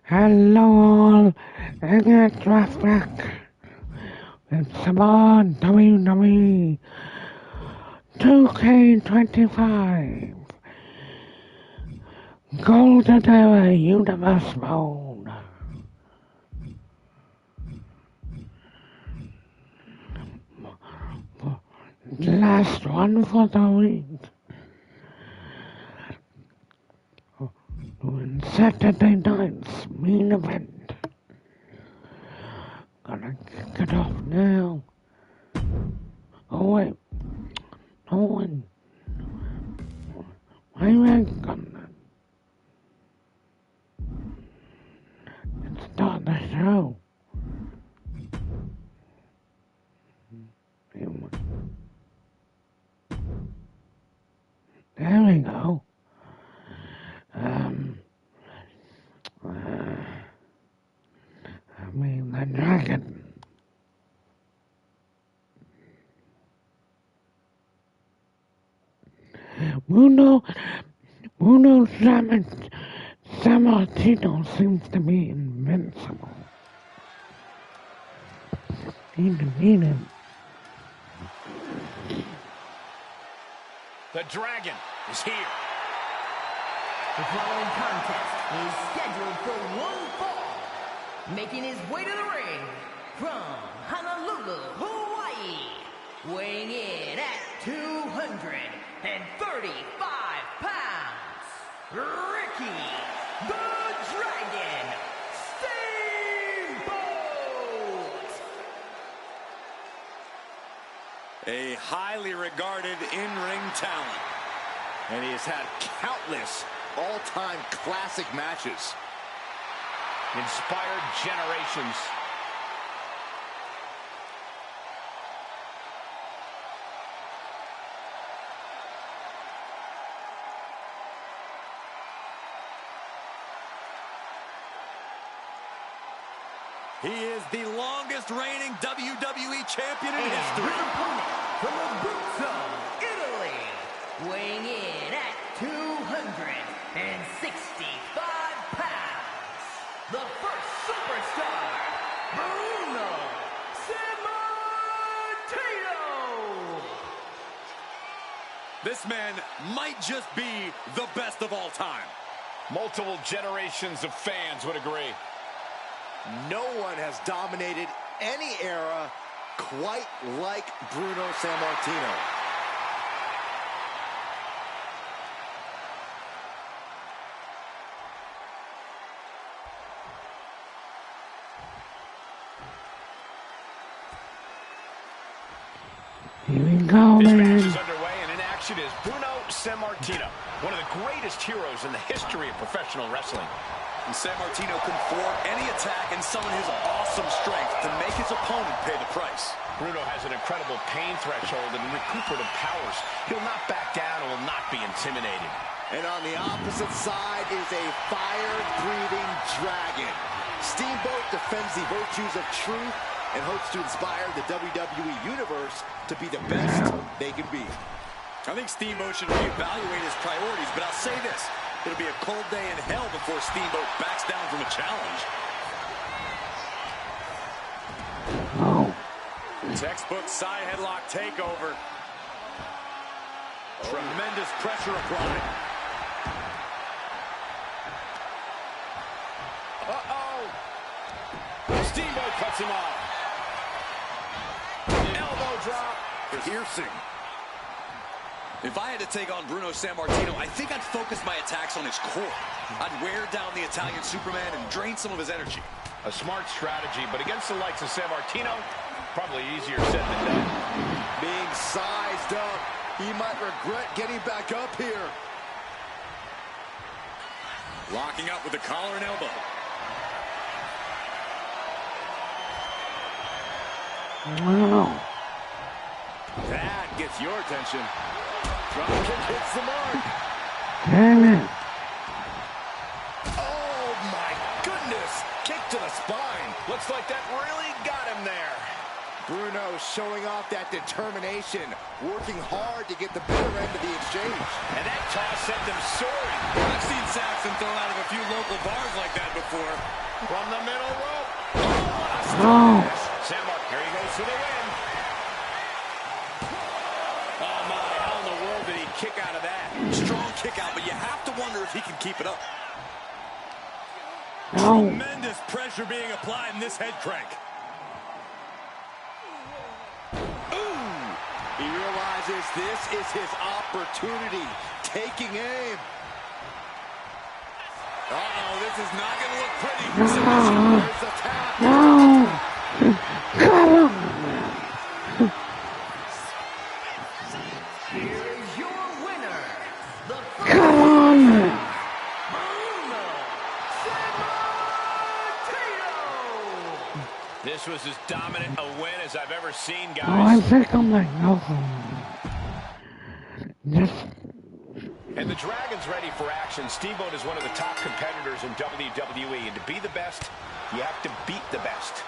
Hello all, and get traffic. It's about WWE2K25 Golden Era Universe Mode. The last one for the week. On Saturday night's main event. Gonna kick it off now. Oh wait, no one. I ain't gonna. Let's start the show. There we go. The dragon. Bruno Sammartino seems to be invincible. Need to beat him. The dragon is here. The following contest is scheduled for one fall. Making his way to the ring from Honolulu, Hawaii, weighing in at 235 pounds, Ricky the Dragon Steamboat! A highly regarded in-ring talent. And he has had countless all-time classic matches. Inspired generations. He is the longest reigning WWE champion in history. His opponent from Abruzzo, Italy, weighing in at 265 pounds, the first superstar, Bruno Sammartino. This man might just be the best of all time. Multiple generations of fans would agree. No one has dominated any era quite like Bruno Sammartino. Here we go, This man. match is underway, and in action is Bruno Sammartino, one of the greatest heroes in the history of professional wrestling. And Sammartino can thwart any attack and summon his awesome strength to make his opponent pay the price. Bruno has an incredible pain threshold and recuperative powers. He'll not back down and will not be intimidated. And on the opposite side is a fire-breathing dragon. Steamboat defends the virtues of truth and hopes to inspire the WWE Universe to be the best they can be. I think Steamboat should reevaluate his priorities, but I'll say this. It'll be a cold day in hell before Steamboat backs down from a challenge. Oh. Textbook side headlock takeover. Tremendous pressure applied. Uh-oh. Steamboat cuts him off. Elbow drop. Piercing. If I had to take on Bruno Sammartino, I think I'd focus my attacks on his core. I'd wear down the Italian Superman and drain some of his energy. A smart strategy, but against the likes of Sammartino, probably easier said than done. Being sized up, he might regret getting back up here. Locking up with the collar and elbow. Wow. That gets your attention. Dropkick hits the mark. Damn it. Oh, my goodness. Kick to the spine. Looks like that really got him there. Bruno showing off that determination, working hard to get the better end of the exchange. And that toss sent them soaring. I've seen Saxon thrown out of a few local bars like that before. From the middle rope. Oh. Sammark, here he goes for the win. Oh my, how in the world did he kick out of that? Strong kick out, but you have to wonder if he can keep it up. No. Tremendous pressure being applied in this head crank. He realizes this is his opportunity. Taking aim. Uh-oh, this is not going to look pretty. There's the tap. No. Come on. Here is your winner, the Come on. Bruno Sammartino. This was as dominant a win as I've ever seen, Oh, I guys. think I'm like nothing. Just And the Dragon's ready for action. Steamboat is one of the top competitors in WWE, and to be the best, you have to beat the best.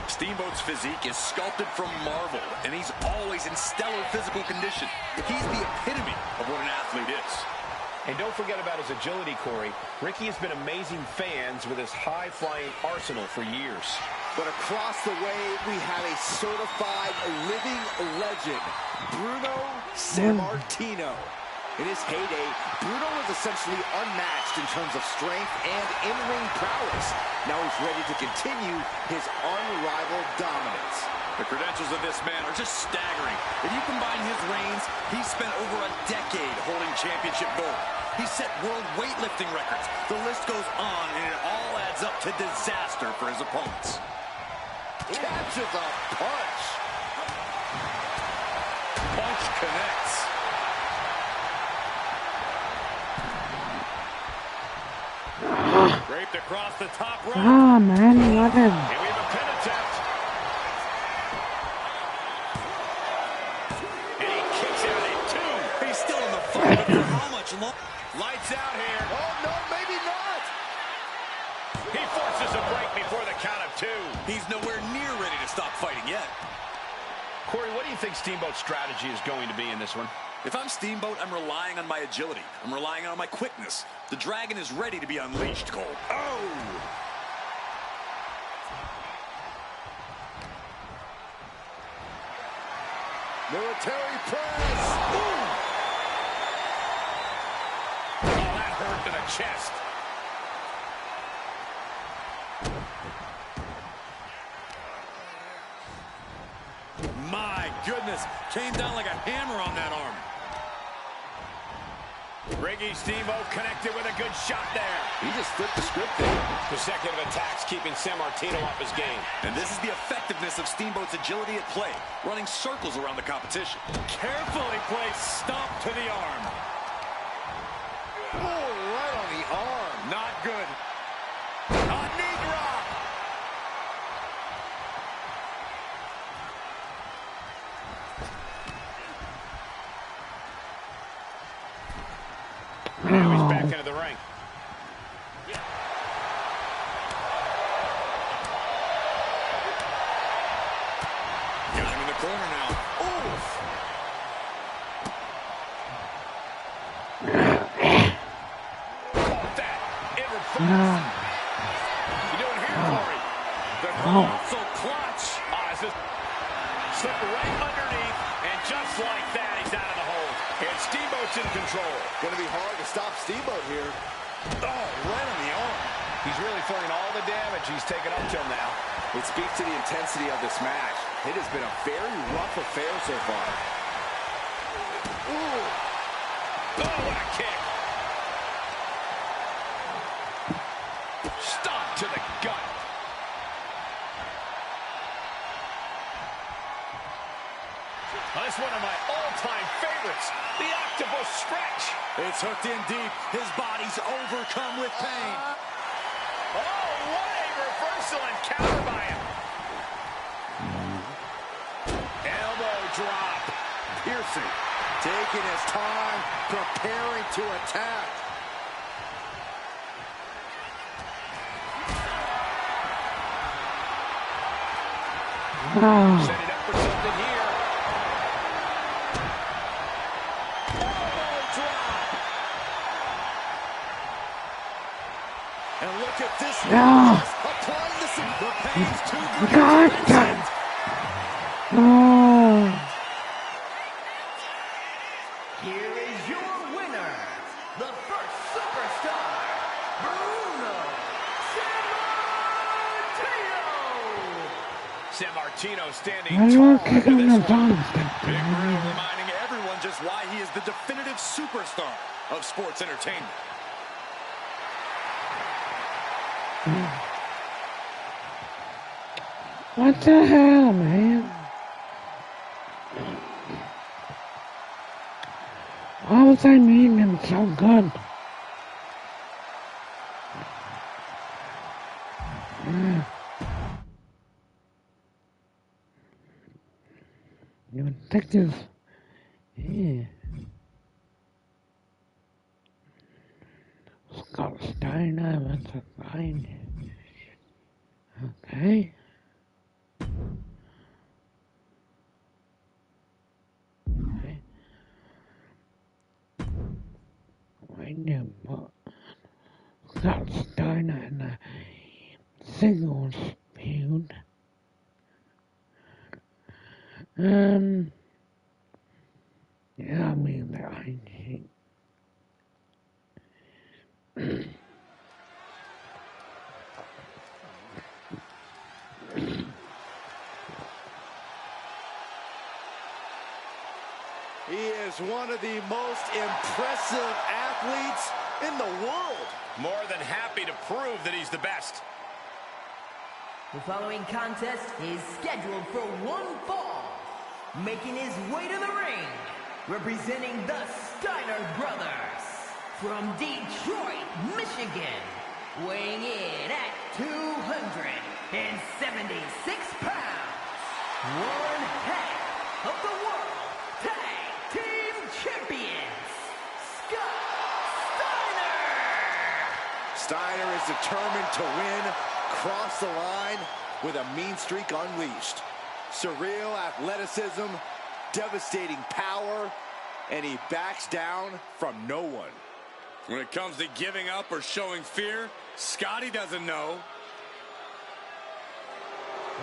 Steamboat's physique is sculpted from marble, and he's always in stellar physical condition. He's the epitome of what an athlete is. And don't forget about his agility, Corey. Ricky has been amazing fans with his high-flying arsenal for years. But across the way, we have a certified living legend, Bruno Sammartino. In his heyday, Bruno was essentially unmatched in terms of strength and in-ring prowess. Now he's ready to continue his unrivaled dominance. The credentials of this man are just staggering. If you combine his reigns, he's spent over a decade holding championship gold. He set world weightlifting records. The list goes on, and it all adds up to disaster for his opponents. Catches a punch. Punch connects. Draped across the top rope. ah, man, let him. Here we have a pin attempt. And he kicks out at two. He's still in the fight, but for how much longer? Lights out here. Oh, no, maybe not. He forces a break before the count of two. He's nowhere near ready to stop fighting yet. Corey, what do you think Steamboat's strategy is going to be in this one? If I'm Steamboat, I'm relying on my agility. I'm relying on my quickness. The Dragon is ready to be unleashed, Cole. Oh! Military press. Oh, that hurt to the chest. My goodness, came down like a hammer on that arm. Ricky Steamboat connected with a good shot there. He just flipped the script there. Consecutive attacks keeping Sammartino off his game. And this is the effectiveness of Steamboat's agility at play, running circles around the competition. Carefully placed stomp to the arm. Oh, right on the arm. Not good. A knee drop. Now he's back into the ring. Got him in the corner now. Oof. Caught that. In reverse. You doing here, Corey? The colossal clutch. It's just slipped right underneath, and just like that, he's out of the hole. And Steamboat's in control. Going to be hard to stop Steamboat here. Oh, right on the arm. He's really feeling all the damage he's taken up till now. It speaks to the intensity of this match. It has been a very rough affair so far. Ooh. Oh, what a kick. Stomp to the gut. That's one of my all-time favorites, the octopus stretch. It's hooked in deep. His body's overcome with pain. Oh, what a reversal and counter by him. Elbow drop. Piercing. Taking his time, preparing to attack. Oh. Set it up for something here. Elbow drop. And look at this. No. Applying the pain's too great. God damn. Oh. Here is your winner, the first superstar, Bruno Sammartino standing I tall don't kick into him in this the one. balls. Big Bruno reminding everyone just why he is the definitive superstar of sports entertainment. What the hell, man? Why was I meeting him so good? You would think this. Yeah. Scott Steiner, that's a fine. Okay. Okay. Wait a minute. Scott Steiner in a singles feud. Yeah, I mean, He is one of the most impressive athletes in the world. More than happy to prove that he's the best. The following contest is scheduled for one fall. Making his way to the ring, representing the Steiner Brothers, from Detroit, Michigan, weighing in at 276 pounds, one half of the World Tag Team Champions, Scott Steiner! Steiner is determined to win, cross the line with a mean streak unleashed. Surreal athleticism, devastating power, and he backs down from no one. When it comes to giving up or showing fear, Scotty doesn't know.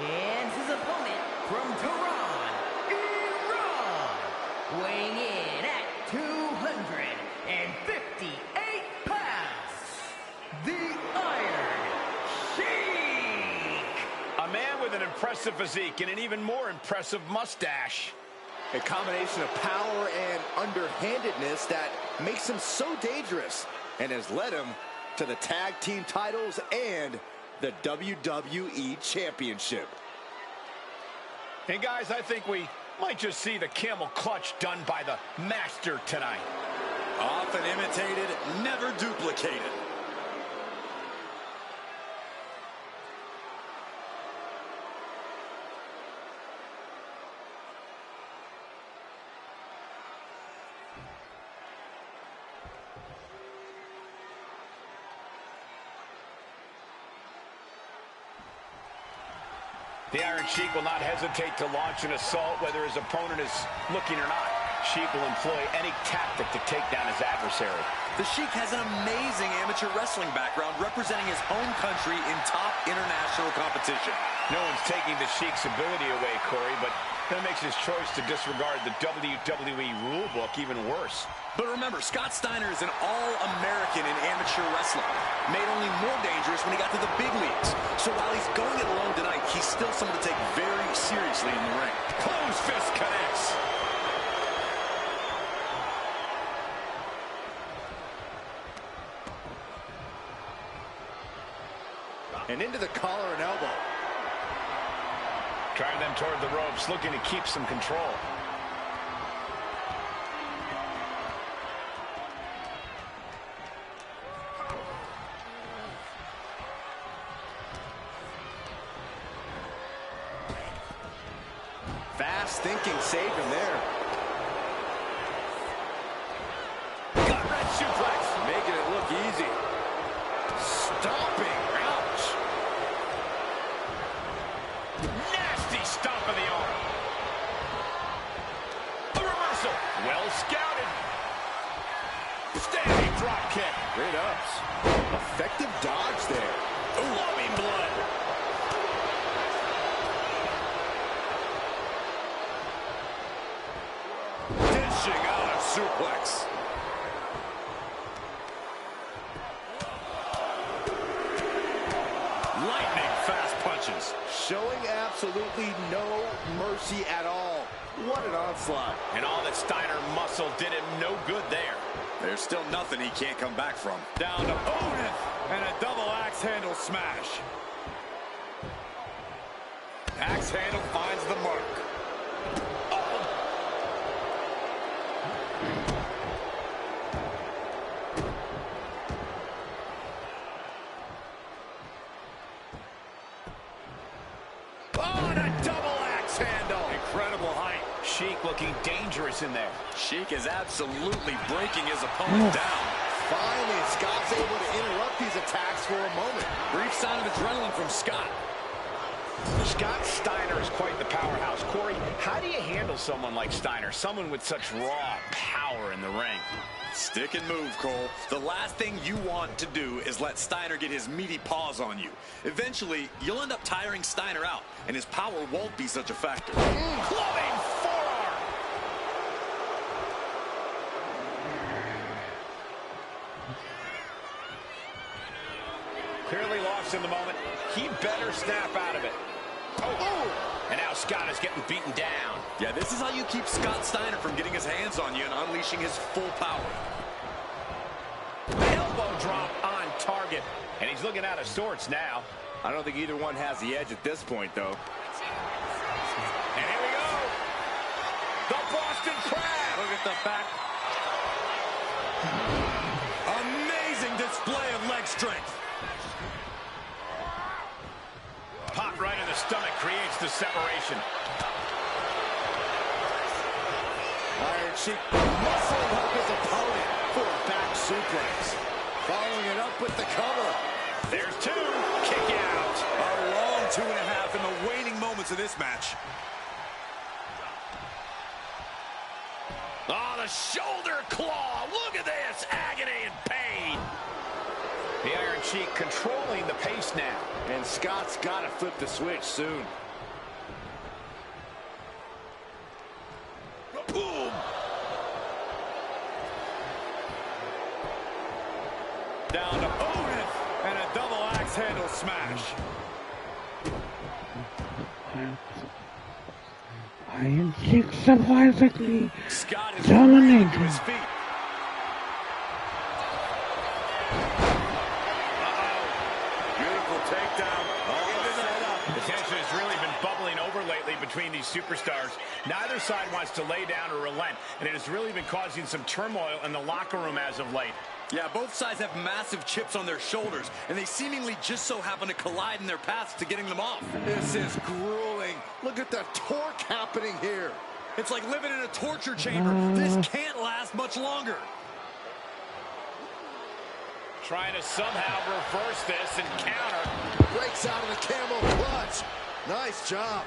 And his opponent from Tehran, Iran, weighing in at 258 pounds, the Iron Sheik. A man with an impressive physique and an even more impressive mustache. A combination of power and underhandedness that makes him so dangerous and has led him to the tag team titles and the WWE Championship. And guys, I think we might just see the camel clutch done by the master tonight. Often imitated, never duplicated. The Iron Sheik will not hesitate to launch an assault whether his opponent is looking or not. Sheik will employ any tactic to take down his adversary. The Sheik has an amazing amateur wrestling background representing his home country in top international competition. No one's taking the Sheik's ability away, Corey, but that makes his choice to disregard the WWE rulebook even worse. But remember, Scott Steiner is an all-American in amateur wrestling, made only more dangerous when he got to the big leagues. So while he's going it alone tonight, he's still someone to take very seriously in the ring. Close fist connects. And into the collar and elbow. Driving them toward the ropes, looking to keep some control. Fast thinking saved him there. Gut wrench suplex. Making it look easy. Stomping. Ouch. Nasty stomp of the arm. Well scouted. Standing drop kick. Great ups. Effective dodge there. Flowing blood. Dishing out a suplex. Lightning fast punches. Showing absolutely no mercy at all. What an onslaught. And all that Steiner muscle did him no good there. There's still nothing he can't come back from. Down to Owen and a double axe handle smash. Axe handle finds the mark. Incredible height. Sheik looking dangerous in there. Sheik is absolutely breaking his opponent down. Finally, Scott's able to interrupt these attacks for a moment. Brief sign of adrenaline from Scott. Scott Steiner is quite the powerhouse. Corey, how do you handle someone like Steiner? Someone with such raw power in the ring. Stick and move, Cole. The last thing you want to do is let Steiner get his meaty paws on you. Eventually, you'll end up tiring Steiner out, and his power won't be such a factor. Clubbing forearm. Clearly lost in the moment. He better snap out of it. Oh. And now Scott is getting beaten down. Yeah, this is how you keep Scott Steiner from getting his hands on you and unleashing his full power. Elbow drop on target. And he's looking out of sorts now. I don't think either one has the edge at this point, though. And here we go. The Boston Crab. Look at the back. Amazing display of leg strength. Pop right in the stomach creates the separation. Iron Sheik muscling up his opponent for a back suplex. Following it up with the cover. There's two. Kick out. A long 2.5 in the waning moments of this match. Oh, the shoulder claw. Look at this. Agony and pain. The Iron Sheik controlling the pace now. And Scott's got to flip the switch soon. Boom. Down to Owen and a double axe handle smash. Iron Sheik surprisingly Scott is dominating. to his feet. Takedown. The tension has really been bubbling over lately between these superstars. Neither side wants to lay down or relent, and it has really been causing some turmoil in the locker room as of late. Yeah, both sides have massive chips on their shoulders, and they seemingly just so happen to collide in their paths to getting them off. This is grueling. Look at the torque happening here. It's like living in a torture chamber. This can't last much longer. Trying to somehow reverse this and counter. Breaks out of the camel clutch. Nice job.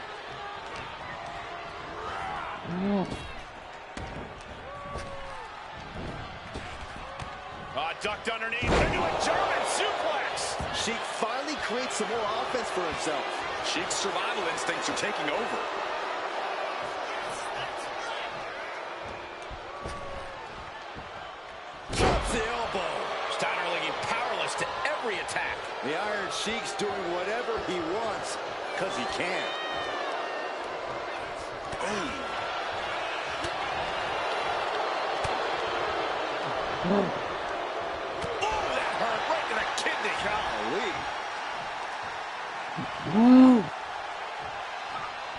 Ducked underneath into a German suplex. Sheik finally creates some more offense for himself. Sheik's survival instincts are taking over. Drops the elbow. Steiner looking powerless to every attack. The Iron Sheik's doing whatever he wants, because he can. Oh, that hurt right to the kidney. Golly.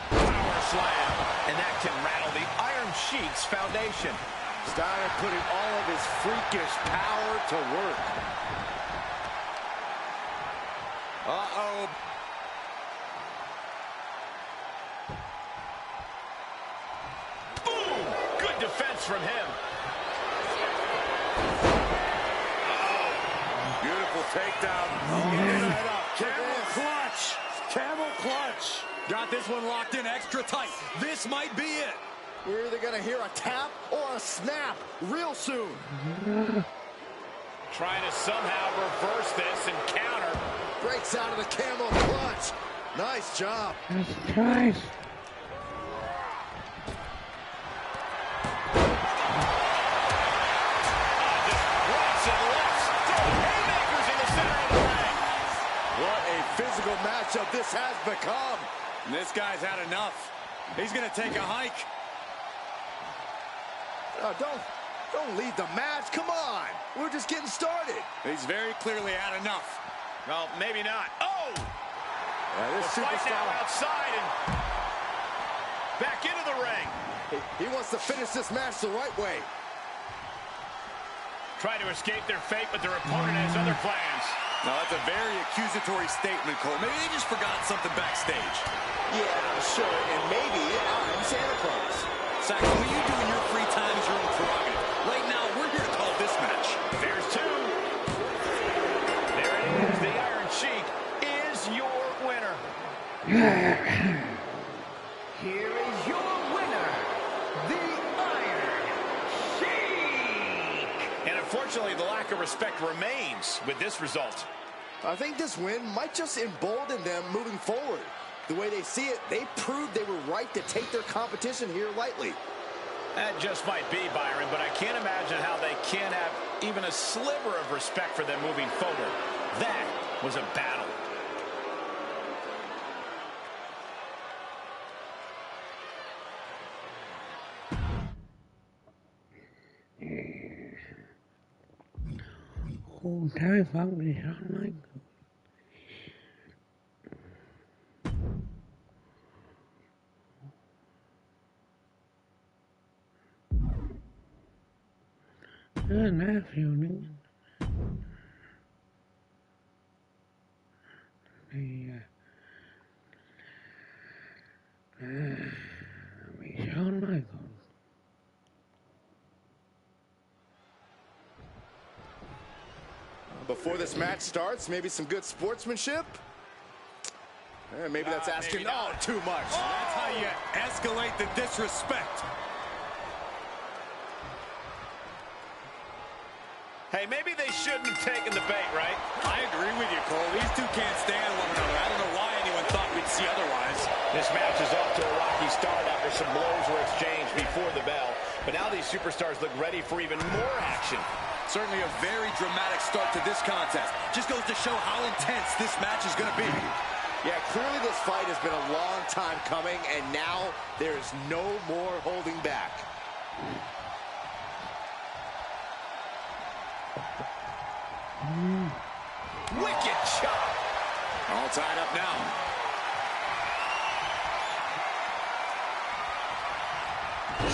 Power slam. And that can rattle the Iron Sheik's foundation. Steiner putting all of his freakish power to work. Uh-oh. Boom! Good defense from him. Beautiful takedown. Camel clutch. Camel clutch. Got this one locked in extra tight. This might be it. We're either gonna hear a tap or a snap real soon. Trying to somehow reverse this and counter. Breaks out of the camel clutch. Nice job. That's twice. What a physical matchup this has become. This guy's had enough. He's going to take a hike. Don't lead the match. Come on. We're just getting started. He's very clearly had enough. Well, maybe not. Oh! This Fight now superstar, outside and back into the ring. he wants to finish this match the right way. Trying to escape their fate, but their opponent has other plans. Now, that's a very accusatory statement, Cole. Maybe they just forgot something backstage. Yeah, I'm sure. And maybe I'm Santa Claus. Saxon, what you do in your free time is your own prerogative. Right now, we're here to call this match. There's two. There it is. The Iron Sheik is your winner. Here is your winner, the Iron Sheik. And unfortunately, the lack of respect remains with this result. I think this win might just embolden them moving forward. The way they see it, they proved they were right to take their competition here lightly. That just might be, Byron, but I can't imagine how they can have even a sliver of respect for them moving forward. That was a battle. Khu thái phóng thì sao nói. Nè phiêu nữa. Thì bị sao nói còn. Before this match starts, maybe some good sportsmanship. Maybe that's asking too much. That's how you escalate the disrespect. Hey, maybe they shouldn't have taken the bait, right? I agree with you, Cole. These two can't stand one another. I don't know why anyone thought we'd see otherwise. This match is off to a rocky start after some blows were exchanged before the bell. But now these superstars look ready for even more action. Certainly a very dramatic start to this contest. Just goes to show how intense this match is going to be. Yeah, clearly this fight has been a long time coming, and now there's no more holding back. Wicked shot. All tied up now.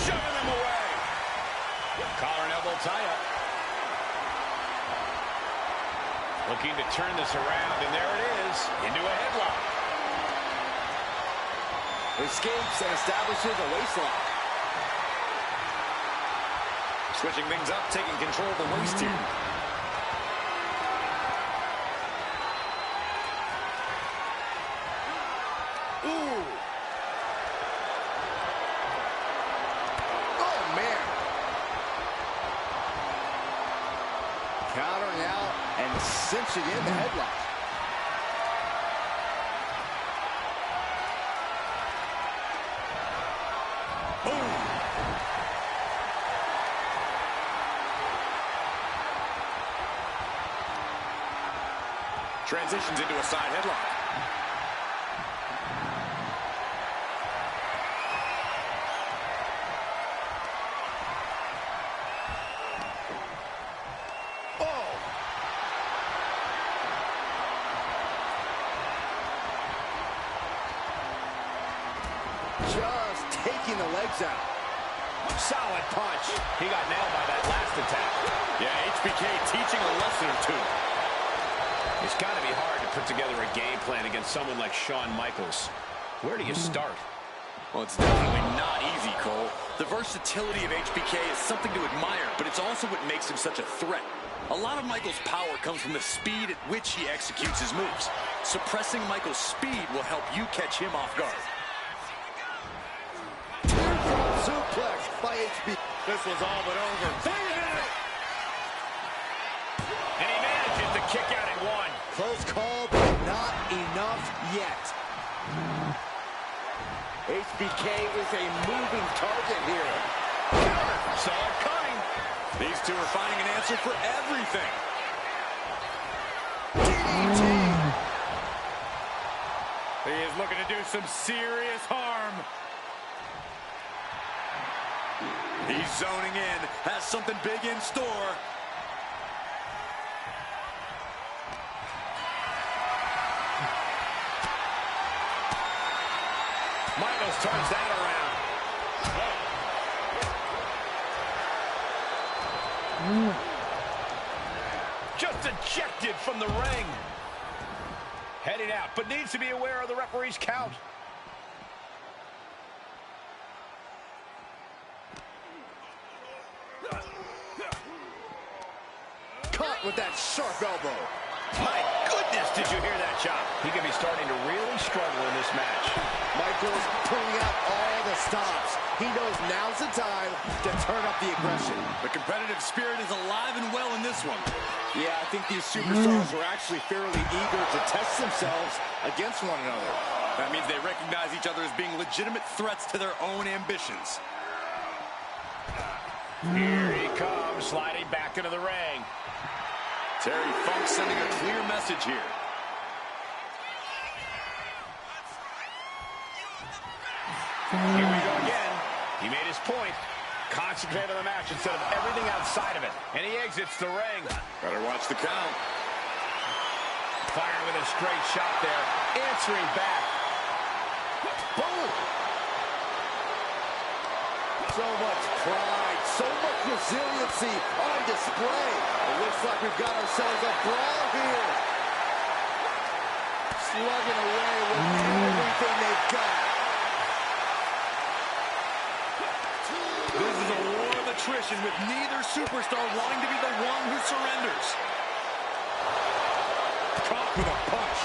Shoving them away. Collar and elbow tie-up. Looking to turn this around, and there it is, into a headlock. Escapes and establishes a waistlock. Switching things up, taking control of the waist here. Ooh. Oh, man. Countering out and cinching in the headlock. Boom. Transitions into a side headlock. Just taking the legs out. Solid punch. He got nailed by that last attack. Yeah, HBK teaching a lesson or two. It's got to be hard to put together a game plan against someone like Shawn Michaels. Where do you start? Well, it's definitely not easy, Cole. The versatility of HBK is something to admire, but it's also what makes him such a threat. A lot of Michaels' power comes from the speed at which he executes his moves. Suppressing Michaels' speed will help you catch him off guard. suplex by HB. This was all but over. And he manages to kick out at one. Close call, but not enough yet. HBK is a moving target here. Saw it coming. These two are finding an answer for everything. DDT. He is looking to do some serious harm. He's zoning in, has something big in store. Michaels turns that around. Just ejected from the ring. Heading out, but needs to be aware of the referee's count. Caught with that sharp elbow. My goodness, did you hear that chop? He could be starting to really struggle in this match. Michaels pulling out all the stops. He knows now's the time to turn up the aggression. The competitive spirit is alive and well in this one. Yeah, I think these superstars are actually fairly eager to test themselves against one another. That means they recognize each other as being legitimate threats to their own ambitions. Here he comes, sliding back into the ring. Terry Funk sending a clear message here. Here we go again. He made his point. Concentrate on the match instead of everything outside of it. And he exits the ring. Better watch the count. Firing with a straight shot there. Answering back. Boom! So much pride, so much resiliency on display. It looks like we've got ourselves a brawl here. Slugging away with everything they've got. This is a war of attrition with neither superstar wanting to be the one who surrenders. Caught with a punch.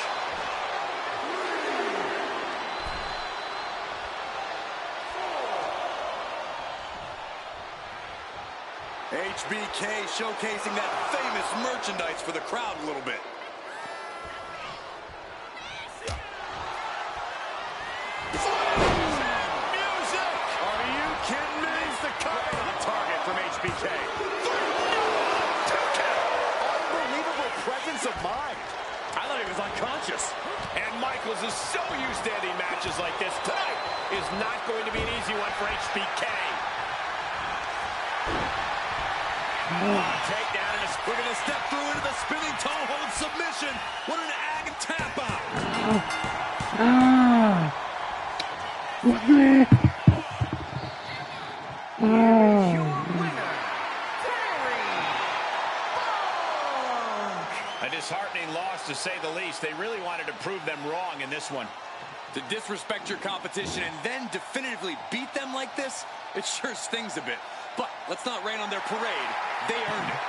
HBK showcasing that famous merchandise for the crowd a little bit. Music! Are you kidding me? He's the cover on target from HBK. Unbelievable presence of mind. I thought he was unconscious. And Michaels is so used to ending matches like this. Tonight is not going to be an easy one for HBK. Takedown and we're going to step through into the spinning toe hold submission. What an ag tap out. Your winner, Terry Funk. A disheartening loss, to say the least. They really wanted to prove them wrong in this one. To disrespect your competition and then definitively beat them like this, it sure stings a bit. But let's not rain on their parade. They earned it.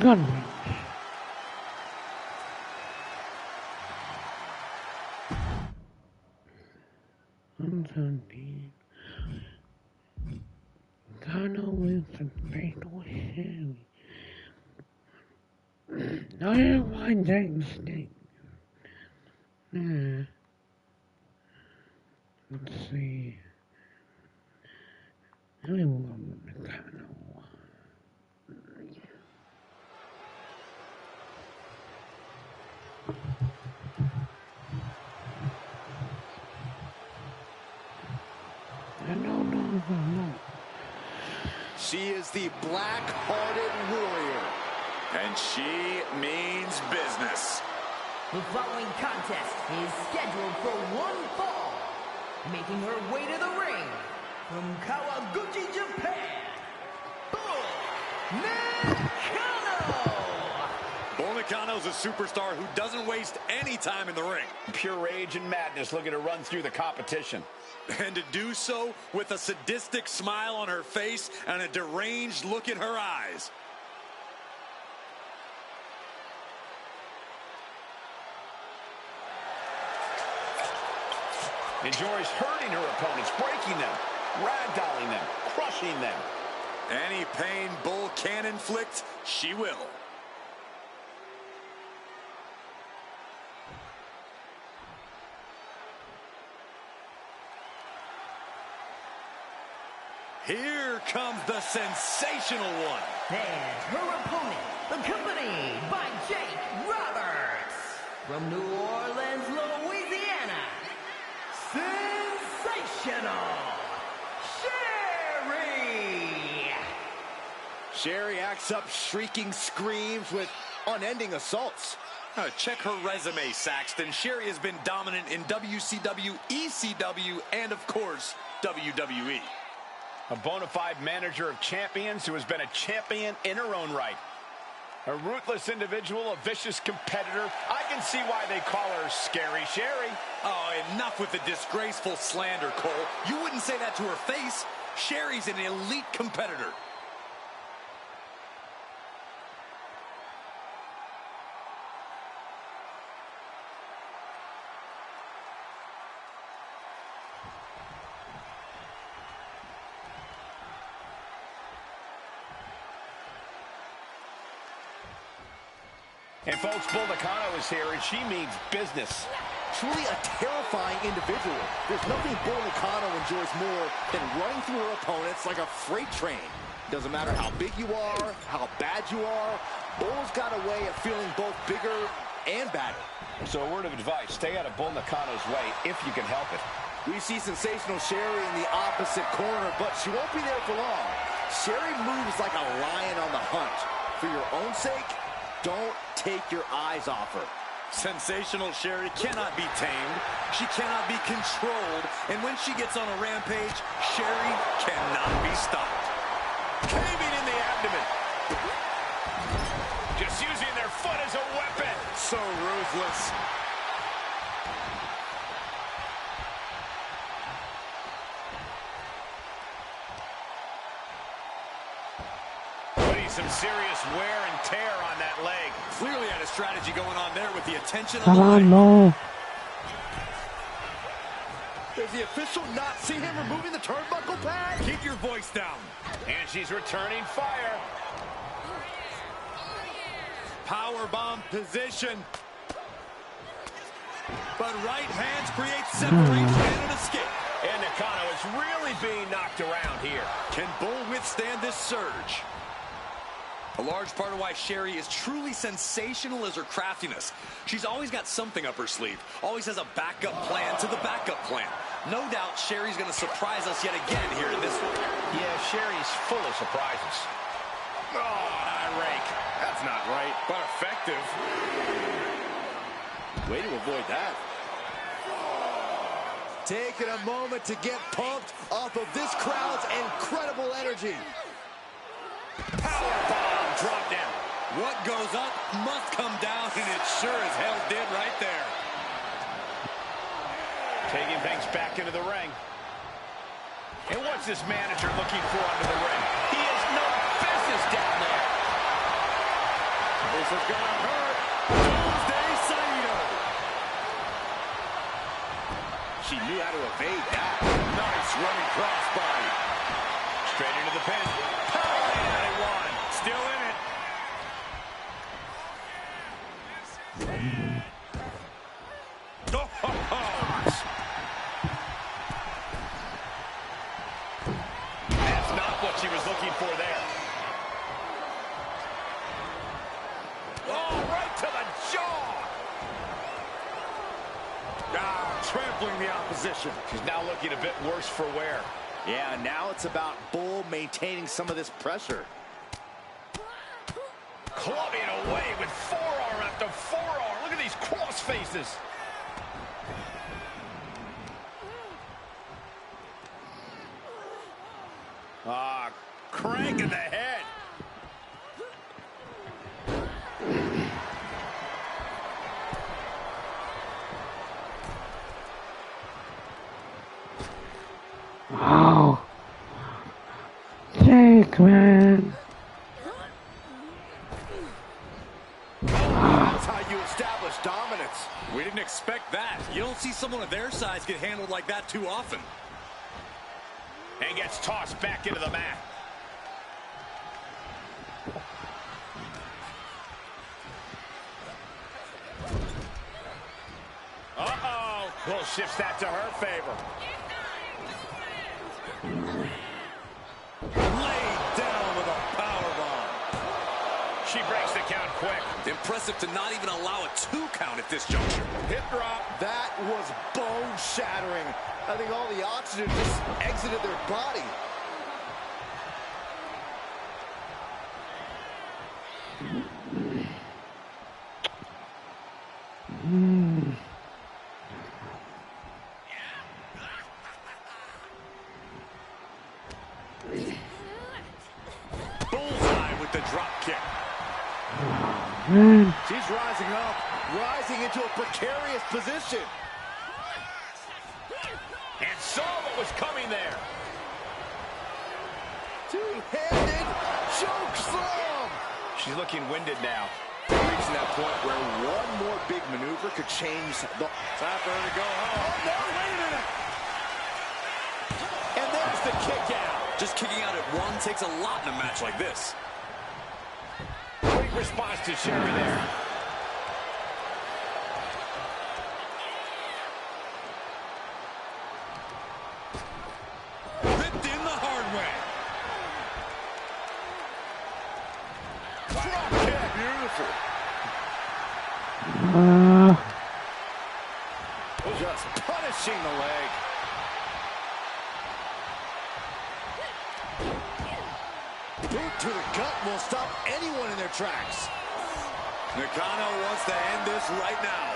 Good one. I'm so deep. God always a great way. I didn't mind that mistake. Let's see. I don't want to kind of. No. She is the black-hearted warrior. And she means business. The following contest is scheduled for one fall. Making her way to the ring from Kawaguchi, Japan, Bull Nakano. Bull Nakano Styles, a superstar who doesn't waste any time in the ring. Pure rage and madness looking to run through the competition. And to do so with a sadistic smile on her face and a deranged look in her eyes. Enjoys hurting her opponents, breaking them, ragdolling them, crushing them. Any pain Bull can inflict, she will. Here comes the sensational one. And her opponent, accompanied by Jake Roberts. From New Orleans, Louisiana, sensational Sherry. Sherry acts up shrieking screams with unending assaults. Check her resume, Saxton. Sherry has been dominant in WCW, ECW, and of course, WWE. A bona fide manager of champions who has been a champion in her own right. A ruthless individual, a vicious competitor. I can see why they call her Scary Sherry. Oh, enough with the disgraceful slander, Cole. You wouldn't say that to her face. Sherry's an elite competitor. And folks, Bull Nakano is here, and she means business. Truly a terrifying individual. There's nothing Bull Nakano enjoys more than running through her opponents like a freight train. Doesn't matter how big you are, how bad you are, Bull's got a way of feeling both bigger and badder. So a word of advice, stay out of Bull Nakano's way if you can help it. We see sensational Sherry in the opposite corner, but she won't be there for long. Sherry moves like a lion on the hunt. For your own sake, don't take your eyes off her. Sensational Sherry cannot be tamed. She cannot be controlled. And when she gets on a rampage, Sherry cannot be stopped. Caving in the abdomen. Just using their foot as a weapon. So ruthless. Some serious wear and tear on that leg. Clearly had a strategy going on there with the attention of I the leg. don't know. Does the official not see him removing the turnbuckle pad? Keep your voice down. And she's returning fire. Powerbomb position. But right hands create separation and an escape. And Nakano is really being knocked around here. Can Bull withstand this surge? A large part of why Sherry is truly sensational is her craftiness. She's always got something up her sleeve. Always has a backup plan to the backup plan. No doubt Sherry's going to surprise us yet again here in this one. Yeah, Sherry's full of surprises. Oh, an eye rake. That's not right, but effective. Way to avoid that. Taking a moment to get pumped off of this crowd's incredible energy. Powerbomb drop down. What goes up must come down, and it sure as hell did right there. Taking things back into the ring. And what's this manager looking for under the ring? He has no business down there. This is gonna hurt. Doomsday Saito. She knew how to evade that. Nice running crossbody. Straight into the pin. Powerbomb one. Still in it. That's not what she was looking for there. Oh, right to the jaw. Trampling the opposition. She's now looking a bit worse for wear. Yeah, now it's about Bull maintaining some of this pressure. Clubbing away with forearm after forearm. Look at these cross faces. Crank in the head. Oh. Jake, man. That's how you establish dominance. We didn't expect that. You don't see someone of their size get handled like that too often. And gets tossed back into the mat. Uh-oh. Will shifts that to her favor. Laid down with a powerbomb. She breaks the count quick. Impressive to not even allow a 2 count at this juncture. Hip drop. That was bone-shattering. I think all the oxygen just exited their body. Bullseye with the drop kick. She's rising up, rising into a precarious position. And saw what was coming there. Two-handed choke slam. She's looking winded now. Reaching that point where one more big maneuver could change the... Time for her to go home. Oh, no, wait a minute. And there's the kick out. Just kicking out at 1 takes a lot in a match like this. Quick response to Sherry there. Ripped in the hard way. Drop kick. Beautiful. Just punishing the leg. Boot to the gut will stop anyone in their tracks. Nakano wants to end this right now.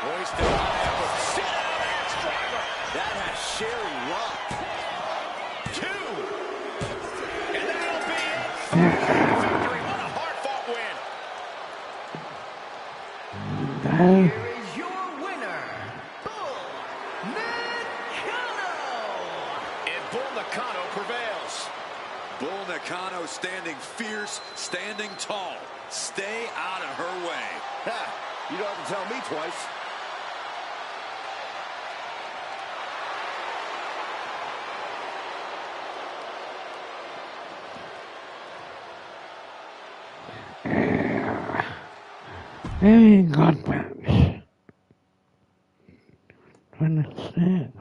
Hoisted high up. Sit down, ass driver. That has Sherry rocked. 2. And that'll be it. Victory. What a hard-fought win. Here is your winner, Bull Nakano. And Bull Nakano prevails. Bull Nakano standing fierce, standing tall. Stay out of her way. Ha! You don't have to tell me twice. Very good match. 26.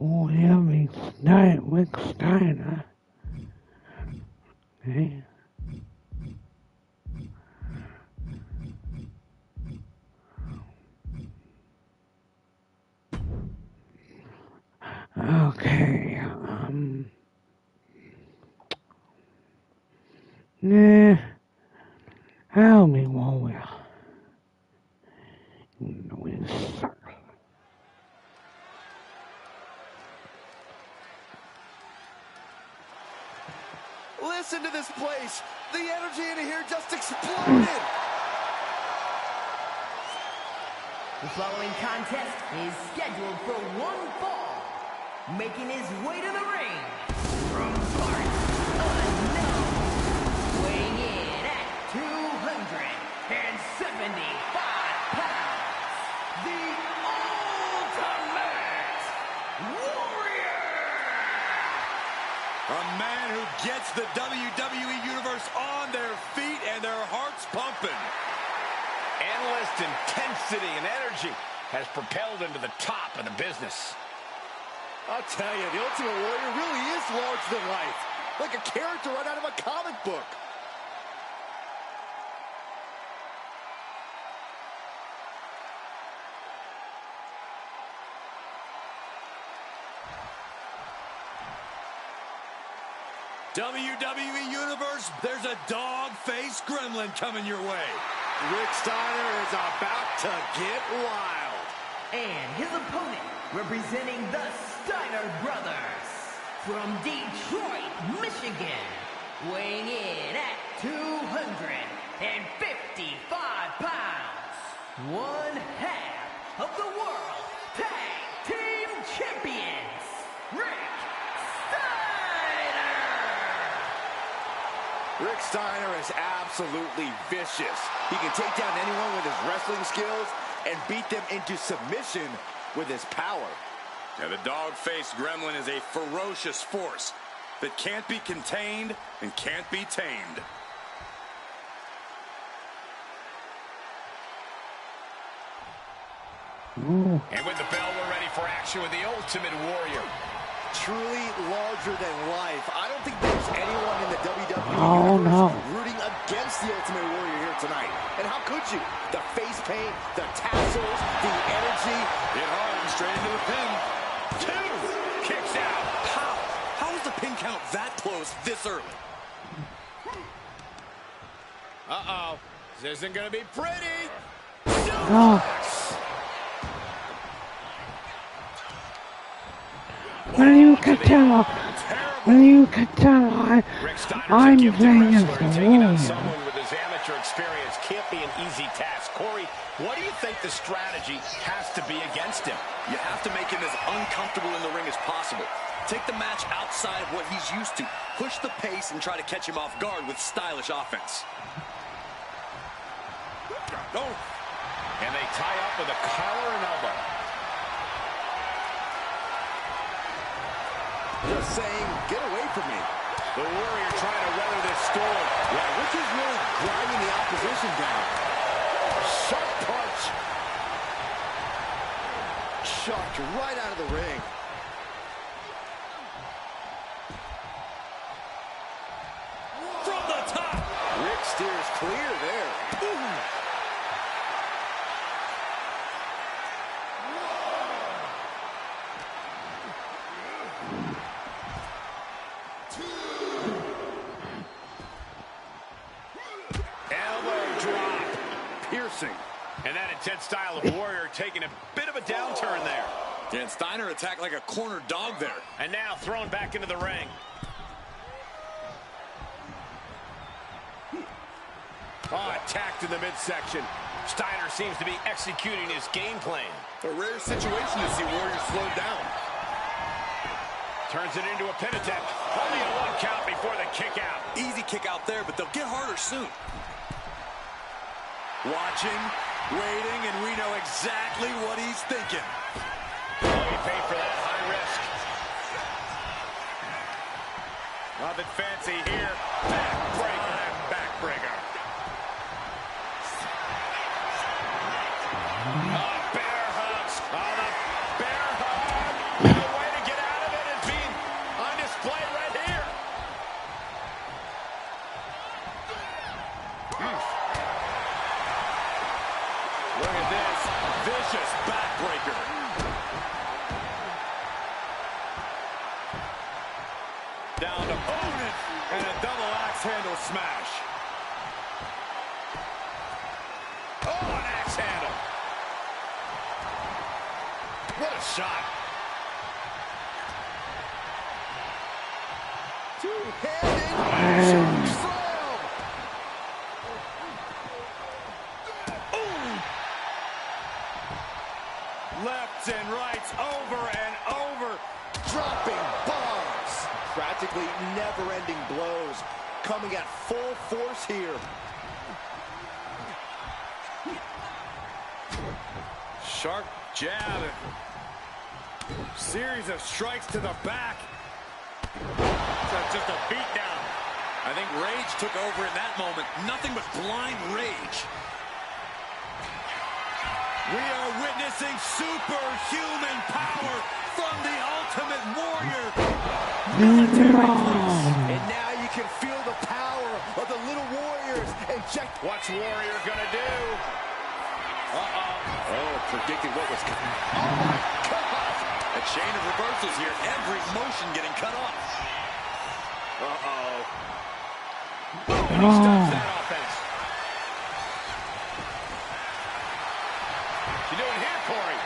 Oh, heavy Rick Steiner. Okay. Okay, nah, I'll be Warrior. You know it sucks. Listen to this place. The energy in here just exploded. The following contest is scheduled for 1 fall. Making his way to the ring from parts unknown. Weighing in at 275 pounds. The Ultimate Warrior. A man who gets the WWE Universe on their feet and their hearts pumping. Endless intensity and energy has propelled him to the top of the business. I'll tell you, the Ultimate Warrior really is larger than life. Like a character right out of a comic book. WWE Universe, there's a dog-faced gremlin coming your way. Rick Steiner is about to get wild. And his opponent, representing the Steiner Brothers, from Detroit, Michigan, weighing in at 255 pounds, one half of the World Tag Team Champions, Rick Steiner! Rick Steiner is absolutely vicious. He can take down anyone with his wrestling skills and beat them into submission with his power. Yeah, the dog-faced gremlin is a ferocious force that can't be contained and can't be tamed. Ooh. And with the bell, we're ready for action with the Ultimate Warrior. Truly larger than life. I don't think there's anyone in the WWE no. rooting against the Ultimate Warrior here tonight. And how could you? The face paint, the tassels, the energy. Hit hard and straight into the pin. Two. Kicks out. How is the pin count that close this early? Uh-oh. This isn't going to be pretty. Oh. Will you tell? Will you tell? I'm playing as the taking on Warrior. someone with his amateur experience can't be an easy task. Corey, what do you think the strategy has to be against him? You have to make him as uncomfortable in the ring as possible. Take the match outside of what he's used to. Push the pace and try to catch him off guard with stylish offense. Oh. And they tie up with a collar and elbow. Just saying, get away from me. The Warrior trying to weather this storm. Yeah, Rick is really grinding the opposition down. Sharp punch. Chucked right out of the ring. From the top. Rick steers clear there. Ooh. And that intense style of Warrior taking a bit of a downturn there. And Steiner attacked like a cornered dog there. And now thrown back into the ring. Oh, attacked in the midsection. Steiner seems to be executing his game plan. A rare situation to see Warrior slowed down. Turns it into a pin attempt. Only a one count before the kick out. Easy kick out there, but they'll get harder soon. Watching, waiting, and we know exactly what he's thinking. Oh, he paid for that high risk. Nothing fancy here. Backbreaker and backbreaker. Oh, bear hugs. Oh, the bear hug. The way to get out of it is being on display right here. Look at this. Vicious backbreaker. Down to opponent and a double axe handle smash. Oh, an axe handle. What a shot. Two-handed slam. Lefts and rights over and over. Dropping bombs. Practically never-ending blows. Coming at full force here. Sharp jab. Series of strikes to the back. Just a beat down. I think rage took over in that moment. Nothing but blind rage. We are witnessing superhuman power from the Ultimate Warrior. And now you can feel the power of the little Warriors. What's Warrior gonna do? Oh, predicted what was coming. Oh, my God. A chain of reversals here. Every motion getting cut off. And he stops that offense. What you doing here, Corey?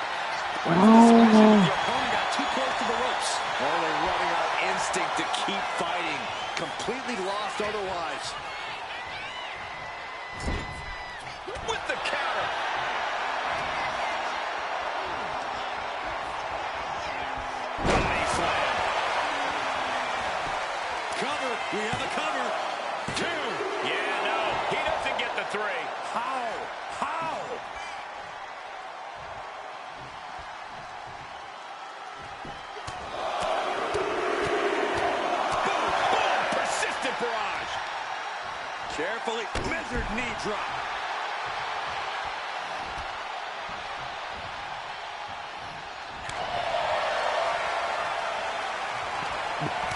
The opponent got too close to the ropes. Oh, they're running out of instinct to keep fighting. Completely lost otherwise. With the counter. We have a cover. 2. Yeah, no, he doesn't get the 3. How? How? Boom, boom, persistent barrage. Carefully measured knee drop.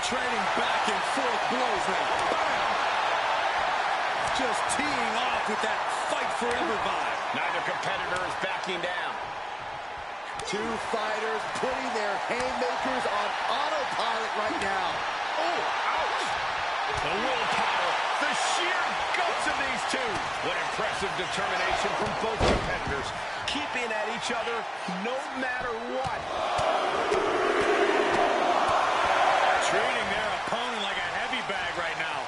Trading back and forth blows now. Bam! Just teeing off with that fight forever vibe. Neither competitor is backing down. Two fighters putting their haymakers on autopilot right now. Oh, ouch. The willpower, the sheer guts of these two. What impressive determination from both competitors, keeping at each other no matter what. Treating their opponent like a heavy bag right now.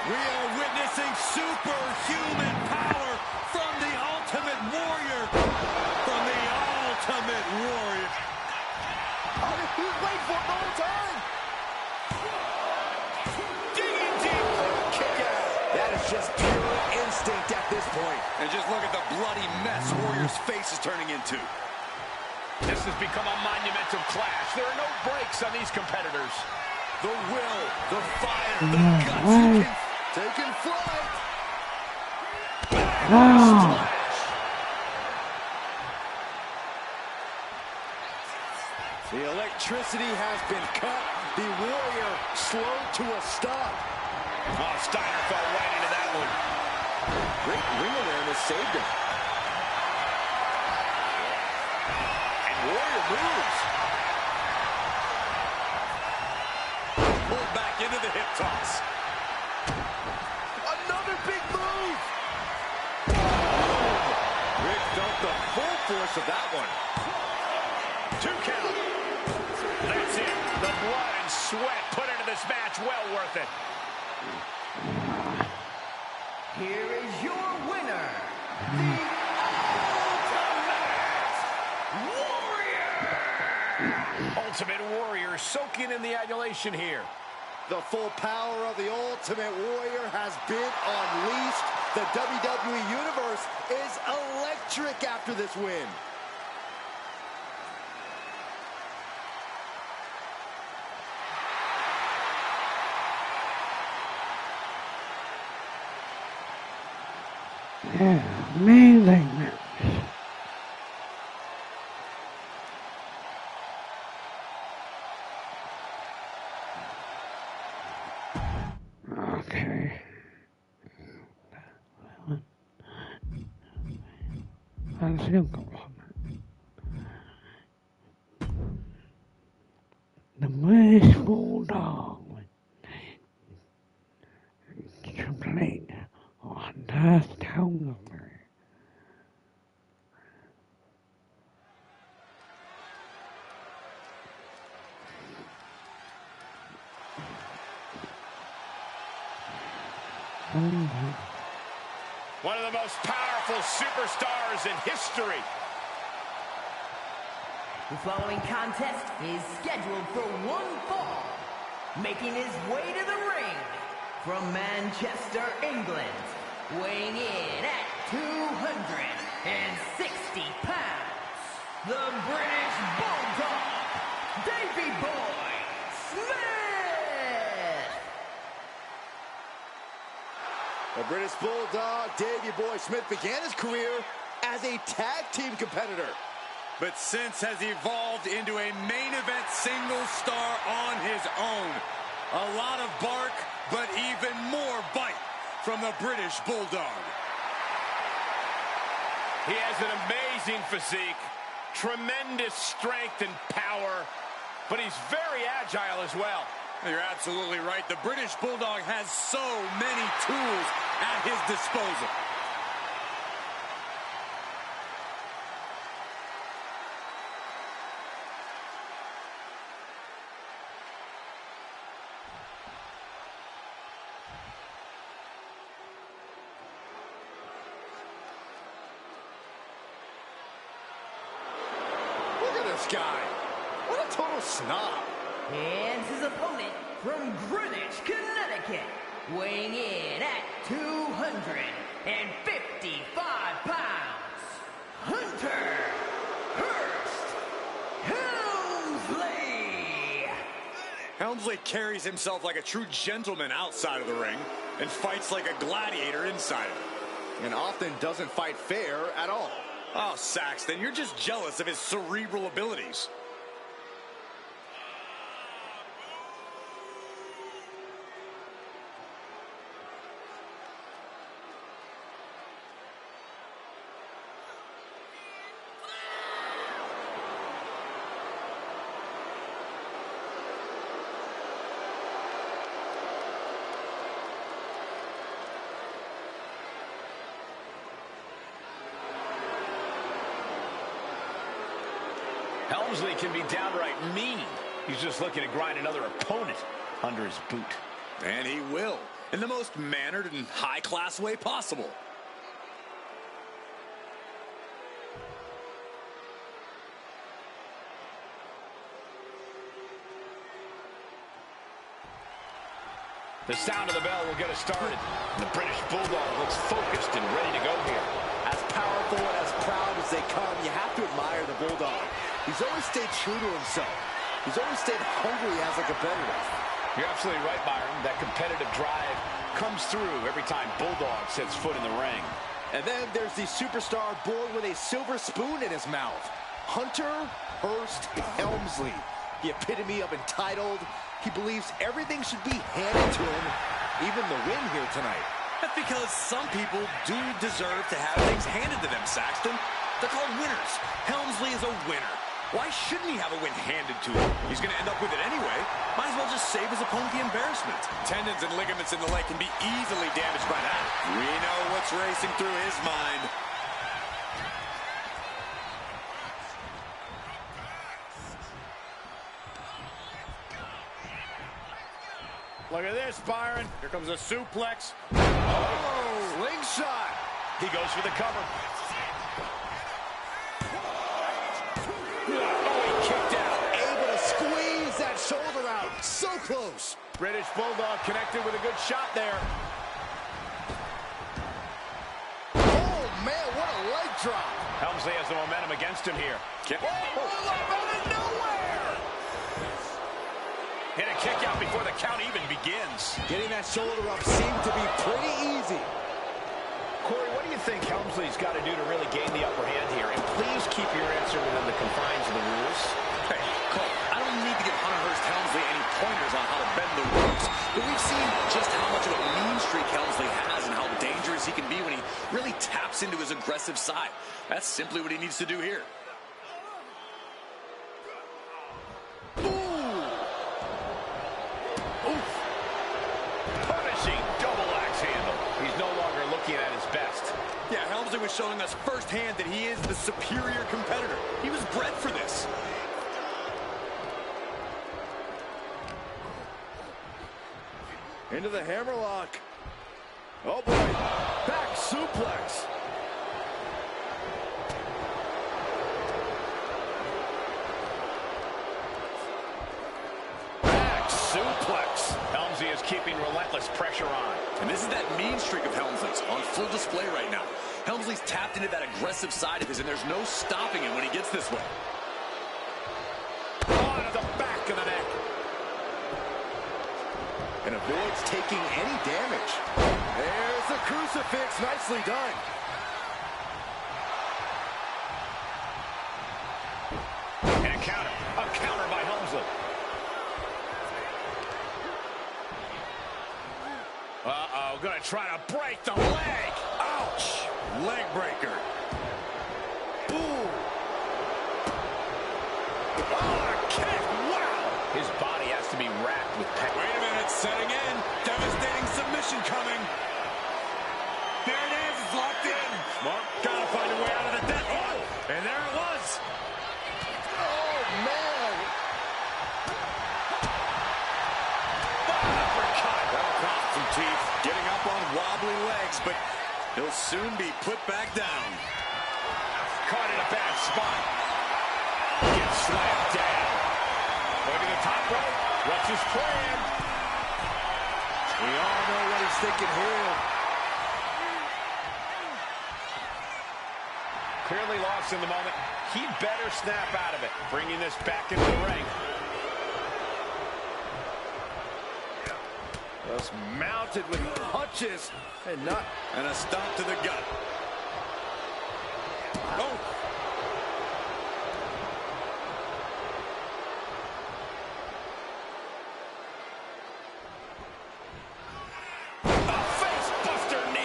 We are witnessing superhuman power from the Ultimate Warrior. From the Ultimate Warrior. He's waiting for it the whole time. Digging deep for the kick out. That is just pure instinct at this point. And just look at the bloody mess Warrior's face is turning into. This has become a monumental clash. There are no breaks on these competitors. The will, the fire, the guts. Taking flight. Oh. The electricity has been cut. The Warrior slowed to a stop. Oh, Steiner fell right into that one. Great ring awareness saved him. And Warrior moves. Pulled back into the hip toss. Another big move. Rick felt the full force of that one. 2 count. That's it. The blood and sweat put into this match, well worth it. Here is your winner, the Ultimate Warrior! Ultimate Warrior soaking in the adulation here. The full power of the Ultimate Warrior has been unleashed. The WWE Universe is electric after this win. Yeah, amazing match. Okay. Let's look on the British Bulldog complete on that counter. One of the most powerful superstars in history. The following contest is scheduled for one fall. Making his way to the ring from Manchester, England, weighing in at 260 pounds, the British Bulldog, Davey Boy Smith! The British Bulldog, Davey Boy Smith, began his career as a tag team competitor, but since has evolved into a main event single star on his own. A lot of bark, but even more bite from the British Bulldog. He has an amazing physique, tremendous strength and power, but he's very agile as well. You're absolutely right. The British Bulldog has so many tools at his disposal. Look at this guy. What a total snob. And his opponent from Greenwich, Connecticut, weighing in at 255 pounds, Hunter Hurst Helmsley. Helmsley carries himself like a true gentleman outside of the ring and fights like a gladiator inside of it. And often doesn't fight fair at all. Oh, Saxton, you're just jealous of his cerebral abilities. Helmsley can be downright mean. He's just looking to grind another opponent under his boot. And he will, in the most mannered and high-class way possible. The sound of the bell will get us started. The British Bulldog looks focused and ready to go here. As powerful and as proud as they come, you have to admire the Bulldog. He's always stayed true to himself. He's always stayed hungry as a competitor. You're absolutely right, Byron. That competitive drive comes through every time Bulldog sets foot in the ring. And then there's the superstar born with a silver spoon in his mouth. Hunter Hurst Helmsley. The epitome of entitled. He believes everything should be handed to him, even the win here tonight. That's because some people do deserve to have things handed to them, Saxton. They're called winners. Helmsley is a winner. Why shouldn't he have a win handed to him? He's going to end up with it anyway. Might as well just save his opponent the embarrassment. Tendons and ligaments in the leg can be easily damaged by that. We know what's racing through his mind. Look at this, Byron. Here comes a suplex. Oh, slingshot. He goes for the cover. Oh, he kicked out. Able to squeeze that shoulder out. So close. British Bulldog connected with a good shot there. Oh, man, what a leg drop. Helmsley has the momentum against him here. Hit a kick out before the count even begins. Getting that shoulder up seemed to be pretty easy. Corey, what do you think Helmsley's got to do to really gain the upper hand here? And please keep your answer within the confines of the rules. Hey, Cole, I don't need to give Hunter Hurst Helmsley any pointers on how to bend the rules, but we've seen just how much of a mean streak Helmsley has and how dangerous he can be when he really taps into his aggressive side. That's simply what he needs to do here. Yeah, Helmsley was showing us firsthand that he is the superior competitor. He was bred for this. Into the hammerlock. Oh, boy. Back suplex. Back suplex. Helmsley is keeping relentless pressure on. And this is that mean streak of Helmsley's on full display right now. Helmsley's tapped into that aggressive side of his, and there's no stopping him when he gets this way. On the back of the neck. And avoids taking any damage. There's the crucifix. Nicely done. And a counter by Helmsley. Uh-oh, gonna try to break the leg. Ouch! Leg breaker. Boom. Oh, a kick. Wow. His body has to be racked with pain. Wait a minute, setting in. Devastating submission coming. There it is, it's locked in. Mark, gotta find a way out of the death. Oh, and there it was. Oh, man. That'll cost some teeth. Getting up on wobbly legs, but he'll soon be put back down. Caught in a bad spot. Gets slammed down. Look at the top rope. Watch his plan. We all know what he's thinking here. Clearly lost in the moment. He better snap out of it. Bringing this back into the ring. Just mounted with punches and a stomp to the gut. Oh!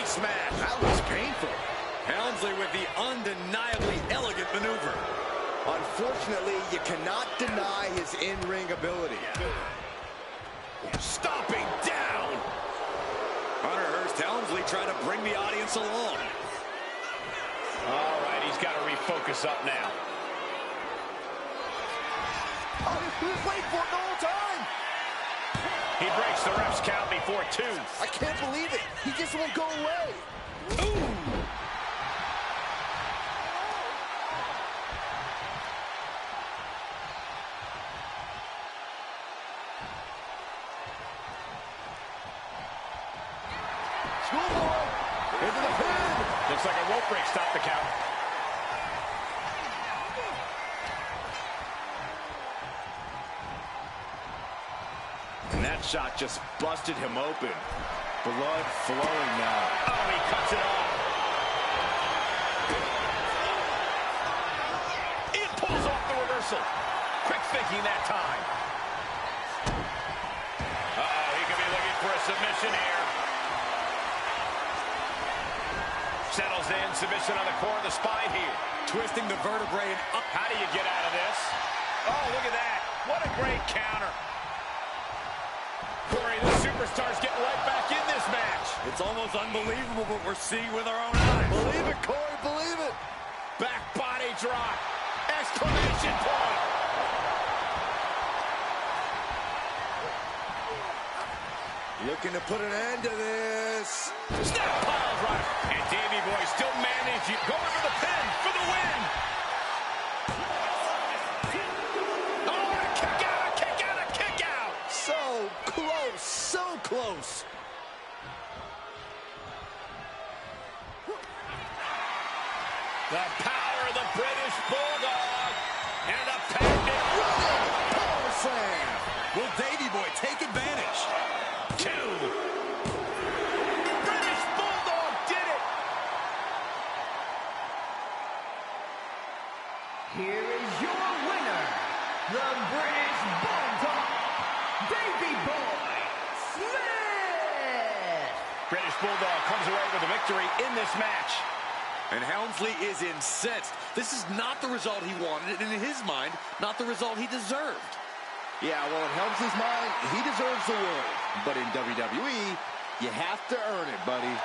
smash. That was painful. Helmsley with the undeniably elegant maneuver. Unfortunately, you cannot deny his in-ring ability. Stomping down. Hunter Hearst Helmsley trying to bring the audience along. All right, he's got to refocus up now. Oh, he was waiting for it the whole time. He breaks the ref's count before 2. I can't believe it. He just won't go away. Ooh! Schoolboy into the pin. Looks like a rope break stopped the count. And that shot just busted him open. Blood flowing now. Oh, he cuts it off. It pulls off the reversal. Quick thinking that time. Uh-oh, he could be looking for a submission here. Settles in, submission on the core of the spine here. Twisting the vertebrae and up. How do you get out of this? Oh, look at that. What a great counter. Corey, the superstar's getting right back in this match. It's almost unbelievable what we're seeing with our own eyes. Believe it, Corey, believe it. Back body drop. Exclamation point. Looking to put an end to this. Snap pile driver. And Davey Boy still managing. Going for the pin for the win. Oh, a kick out, a kick out, a kick out. So close, so close. The power of the British Bulldog. And a pending Power slam. Will Davey Boy take advantage? 2. British Bulldog did it. Here is your winner, the British Bulldog, Davey Boy Smith. British Bulldog comes away with a victory in this match. And Helmsley is incensed. This is not the result he wanted, and in his mind, not the result he deserved. Yeah, well, in Helmsley's mind, he deserves the world. But in WWE, you have to earn it, buddy.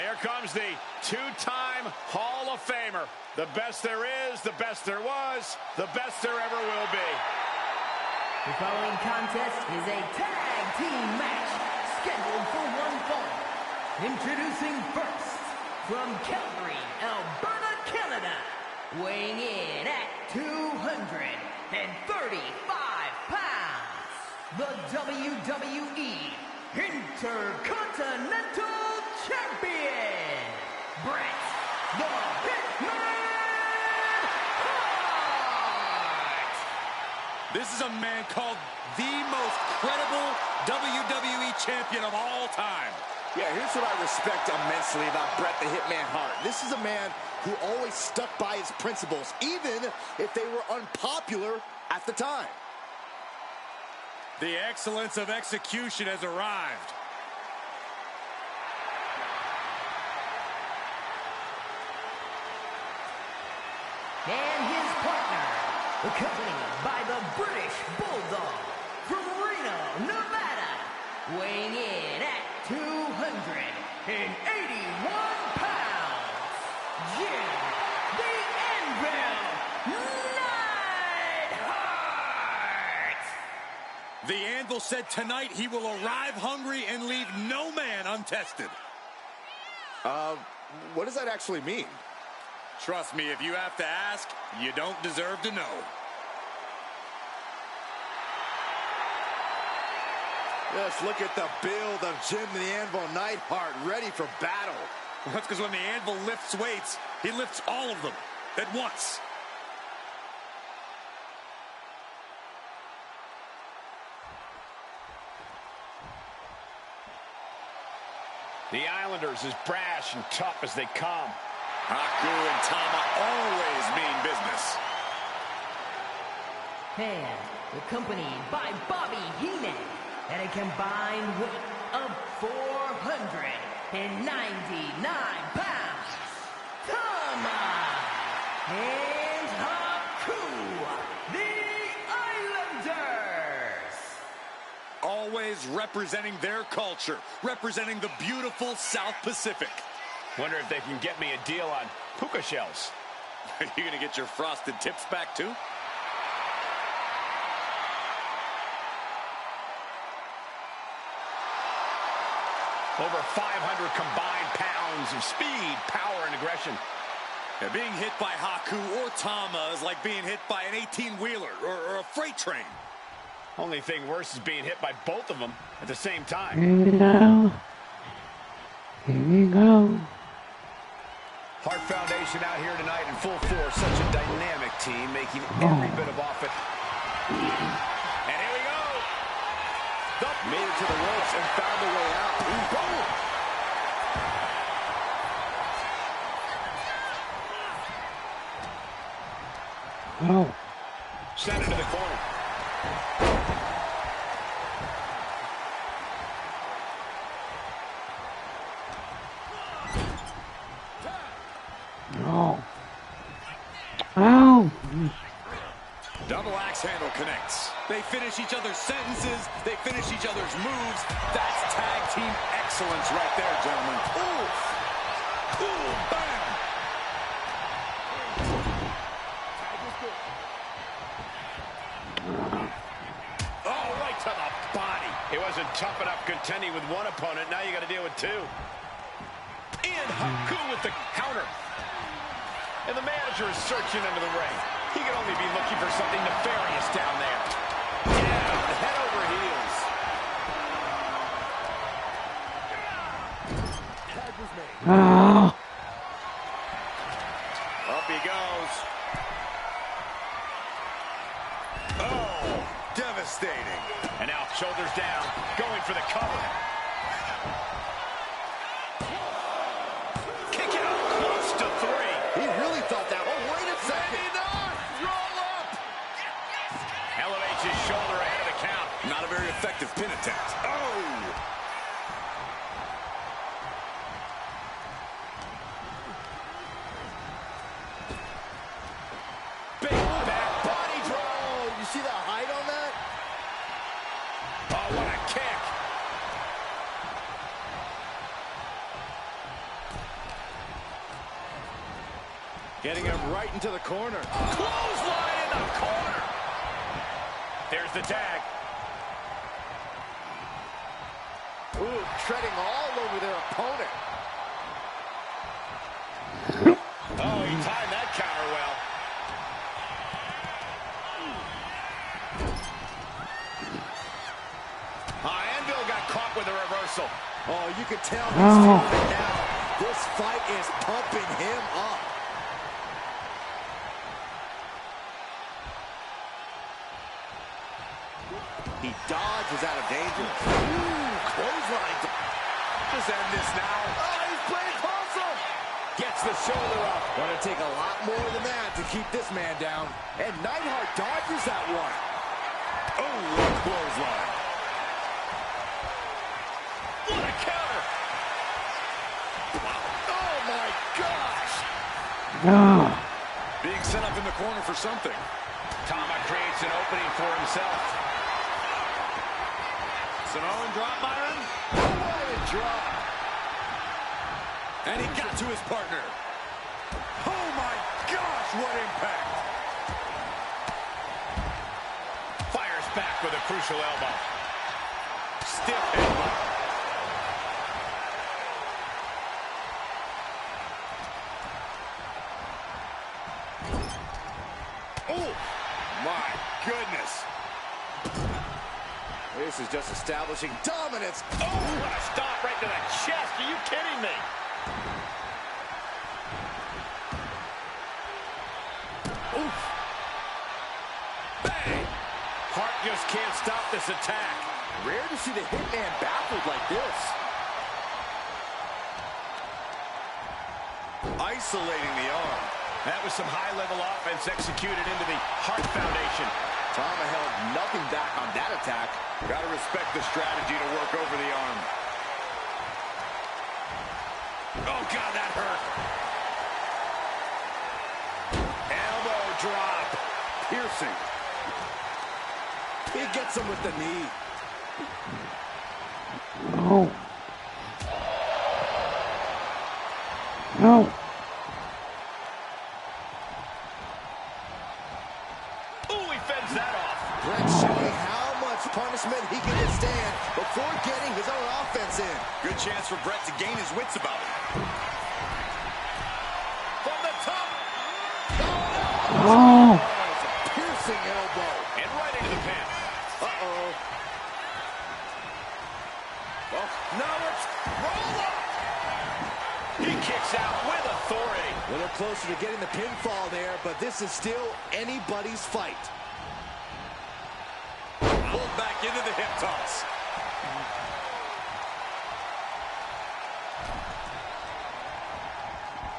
Here comes the 2-time Hall of Famer. The best there is, the best there was, the best there ever will be. The following contest is a tag team match scheduled for one fall. Introducing first, from Calgary, Alberta, Canada, weighing in at 235 pounds, the WWE Intercontinental Champion, Bret the Hitman Hart. This is a man called the most credible WWE champion of all time. Yeah, here's what I respect immensely about Bret the Hitman Hart. This is a man who always stuck by his principles, even if they were unpopular at the time. The excellence of execution has arrived. And his partner, accompanied by the British Bulldog from Reno, Nevada, weighing in at 281 pounds, Jim the Anvil Neidhart. The Anvil said tonight he will arrive hungry and leave no man untested. What does that actually mean? Trust me, if you have to ask, you don't deserve to know. Just look at the build of Jim the Anvil Neidhart, ready for battle. Well, that's because when the Anvil lifts weights, he lifts all of them at once. The Islanders as brash and tough as they come. Haku and Tama always mean business. And accompanied by Bobby Heenan at a combined weight of 499 pounds, Tama and Haku, the Islanders. Always representing their culture, representing the beautiful South Pacific. Wonder if they can get me a deal on puka shells. Are you going to get your frosted tips back too? Over 500 combined pounds of speed, power, and aggression. Yeah, being hit by Haku or Tama is like being hit by an 18-wheeler or a freight train. Only thing worse is being hit by both of them at the same time. Here we go. Here we go. Hart Foundation out here tonight in full force. Such a dynamic team, making every bit of offense. And here we go. Made it to the ropes and found a way out. Ooh, boom. Oh. Sent into the corner. Oh. Ow. Double axe handle connects. They finish each other's sentences. They finish each other's moves. That's tag team excellence right there, gentlemen. Ooh. Ooh, bam. Oh, right to the body. It wasn't tough enough contending with one opponent. Now you got to deal with two. And Haku with the counter. And the manager is searching under the ring. He could only be looking for something nefarious down there. Down, head over heels. Oh. Up he goes. Oh, devastating. And now shoulders down, going for the cover. Kick it up close to three. He really thought that. Oh, wait a second. Roll up. Elevates his shoulder ahead of the count. Not a very effective pin attempt. Oh. Big back Body draw. You see the height on that? Oh, what a kick. Getting him right into the corner. Clothesline in the corner. There's the tag. Ooh, treading all over their opponent. Oh, he timed that counter well. Anvil got caught with a reversal. Oh, you can tell he's feeling it now. This fight is pumping him up. He dodges out of danger. Ooh, clothesline. Just end this now. Oh, he's playing possum. Gets the shoulder up. Going to take a lot more than that to keep this man down. And Neidhart dodges that one. Oh, what clothesline. What a counter. Oh, my gosh. Ah. Being set up in the corner for something. Tama creates an opening for himself. Samoan drop, Byron. What a drop. And he got to his partner. Oh, my gosh, what impact. Fires back with a crucial elbow. Stiff headbutt. Oh, my goodness. This is just establishing dominance. Oh, what a stop right to the chest. Are you kidding me? Oof. Bang. Hart just can't stop this attack. Rare to see the Hitman baffled like this. Isolating the arm. That was some high-level offense executed into the Hart Foundation. Tama held nothing back on that attack. Got to respect the strategy to work over the arm. Oh, God, that hurt. Elbow drop. Piercing. He gets him with the knee. No. No. Ooh, he fends that off. Brett showing how much punishment he can withstand before getting his own offense in. Good chance for Brett to gain his wits about it. From the top. Oh. It's a piercing elbow. And right into the pin. Uh-oh. Oh, now it's roll up. He kicks out with authority. A little closer to getting the pinfall there, but this is still anybody's fight. Pulled back into the hip toss.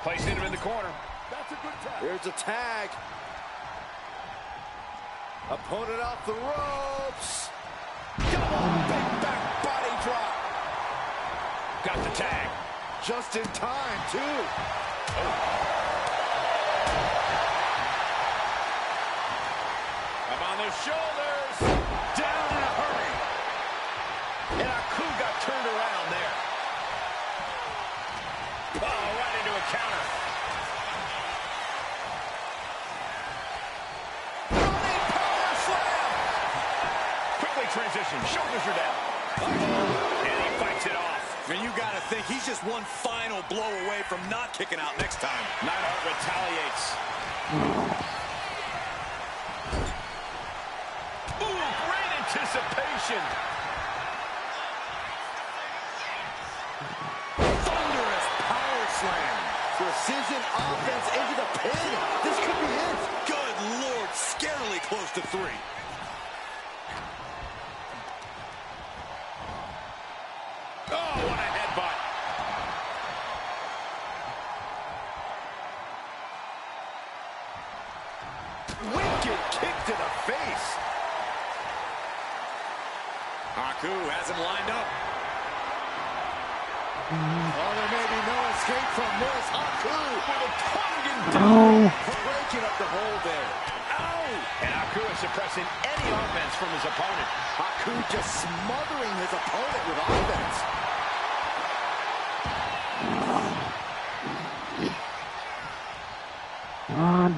Placing him in the corner. That's a good tag. Here's a tag. Opponent off the ropes. Double big back body drop. Got the tag. Just in time, too. Up on the shoulders. Down in a hurry. And Aku got turned around there. Oh, right into a counter. Running power slam. Quickly transition. Shoulders are down. And he fights it off. And you got to think he's just one final blow away from not kicking out next time. Neidhart retaliates. Ooh, great anticipation. Thunderous power slam. Precision offense into the pin. This could be it. Good Lord, scarily close to 3. Oh, what a headbutt. Wicked kick to the face. Aku has him lined up. Oh, there may be no escape from this. Aku with a tongue No. breaking up the hold there. Ow! And Aku is suppressing any offense from his opponent. Aku just smothering his opponent with offense. God.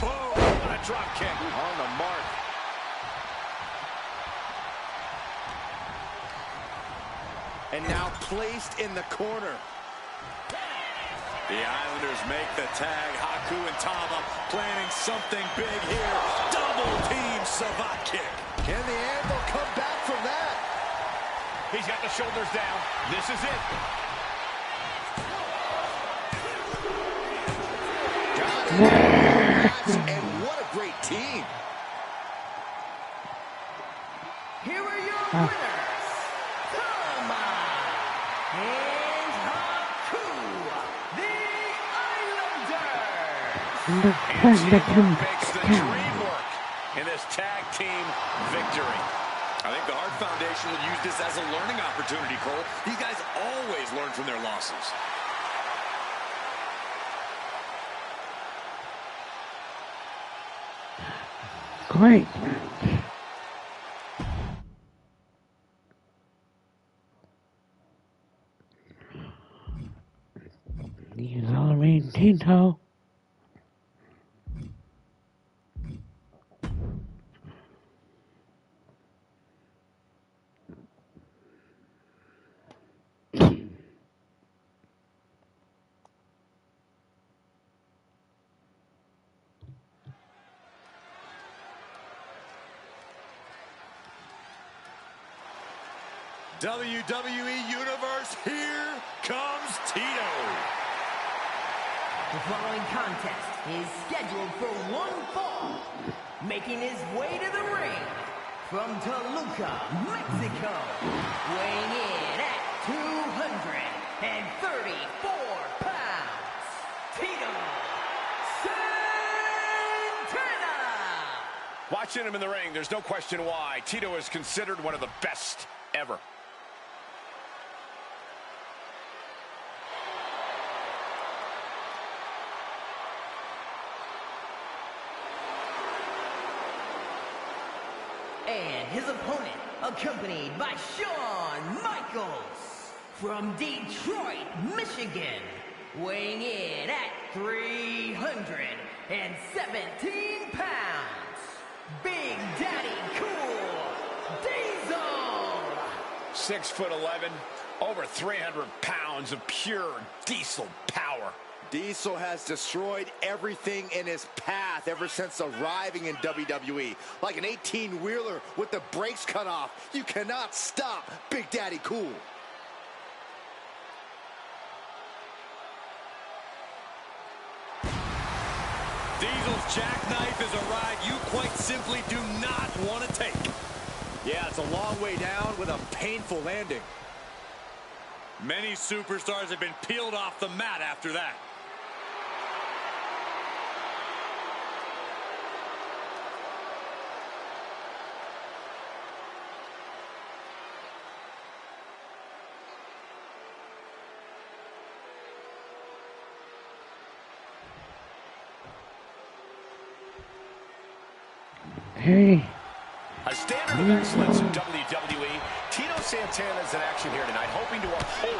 Oh, what a drop kick. On the mark. And now placed in the corner. The Islanders make the tag. Haku and Tama planning something big here. Double team Savate kick. Can the Anvil come back from that? He's got the shoulders down. This is it. And what a great team. Here are your winners, Tama and Haku, the Islanders. And teamwork makes the dream work in this tag team victory. I think the Hart Foundation will use this as a learning opportunity, Cole. These guys always learn from their losses. Great. These all mean Tito. WWE Universe, here comes Tito. The following contest is scheduled for one fall. Making his way to the ring from Toluca, Mexico, weighing in at 234 pounds, Tito Santana. Watching him in the ring, there's no question why. Tito is considered one of the best ever. And his opponent, accompanied by Shawn Michaels from Detroit, Michigan, weighing in at 317 pounds, Big Daddy Cool Diesel. 6'11", over 300 pounds of pure diesel power. Diesel has destroyed everything in his path ever since arriving in WWE. Like an 18-wheeler with the brakes cut off, you cannot stop Big Daddy Cool. Diesel's jackknife is a ride you quite simply do not want to take. Yeah, it's a long way down with a painful landing. Many superstars have been peeled off the mat after that. Hey. A standard of excellence in WWE. Tito Santana is in action here tonight, hoping to uphold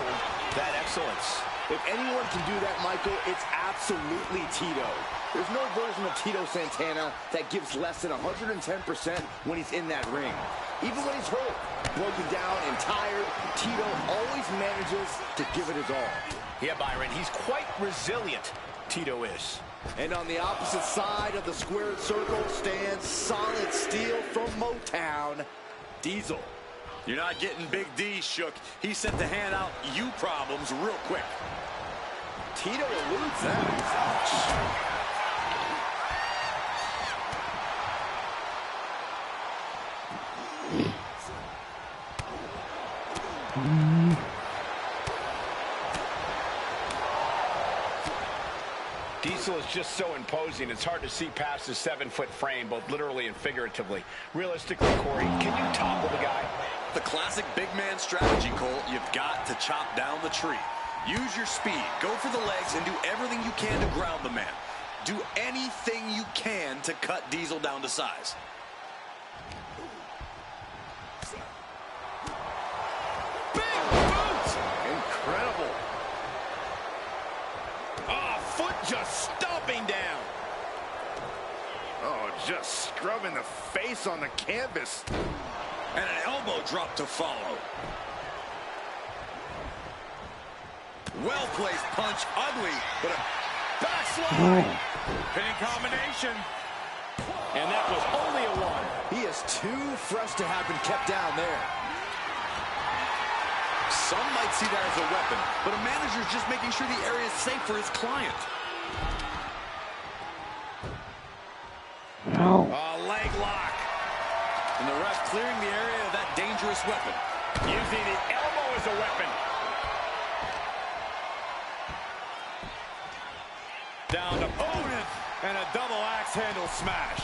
that excellence. If anyone can do that, Michael, it's absolutely Tito. There's no version of Tito Santana that gives less than 110% when he's in that ring. Even when he's hurt, broken down and tired, Tito always manages to give it his all. Yeah, Byron, he's quite resilient, Tito is. And on the opposite side of the squared circle stands solid steel from Motown, Diesel. You're not getting Big D shook. He set to hand out you problems real quick. Tito eludes that. Diesel is just so imposing, it's hard to see past his 7-foot frame, both literally and figuratively. Realistically, Corey, can you topple the guy? The classic big man strategy, Cole. You've got to chop down the tree. Use your speed, go for the legs, and do everything you can to ground the man. Do anything you can to cut Diesel down to size. Big boot! Incredible. Oh, foot just stomping down. Oh, just scrubbing the face on the canvas. And an elbow drop to follow. Well-placed punch, ugly, but a backslide. Pinning combination. And that was only a one. He is too fresh to have been kept down there. Some might see that as a weapon, but a manager's just making sure the area is safe for his client. Oh. Leg lock. And the ref clearing the area of that dangerous weapon. Using the elbow as a weapon. Down to opponent. And a double axe handle smash.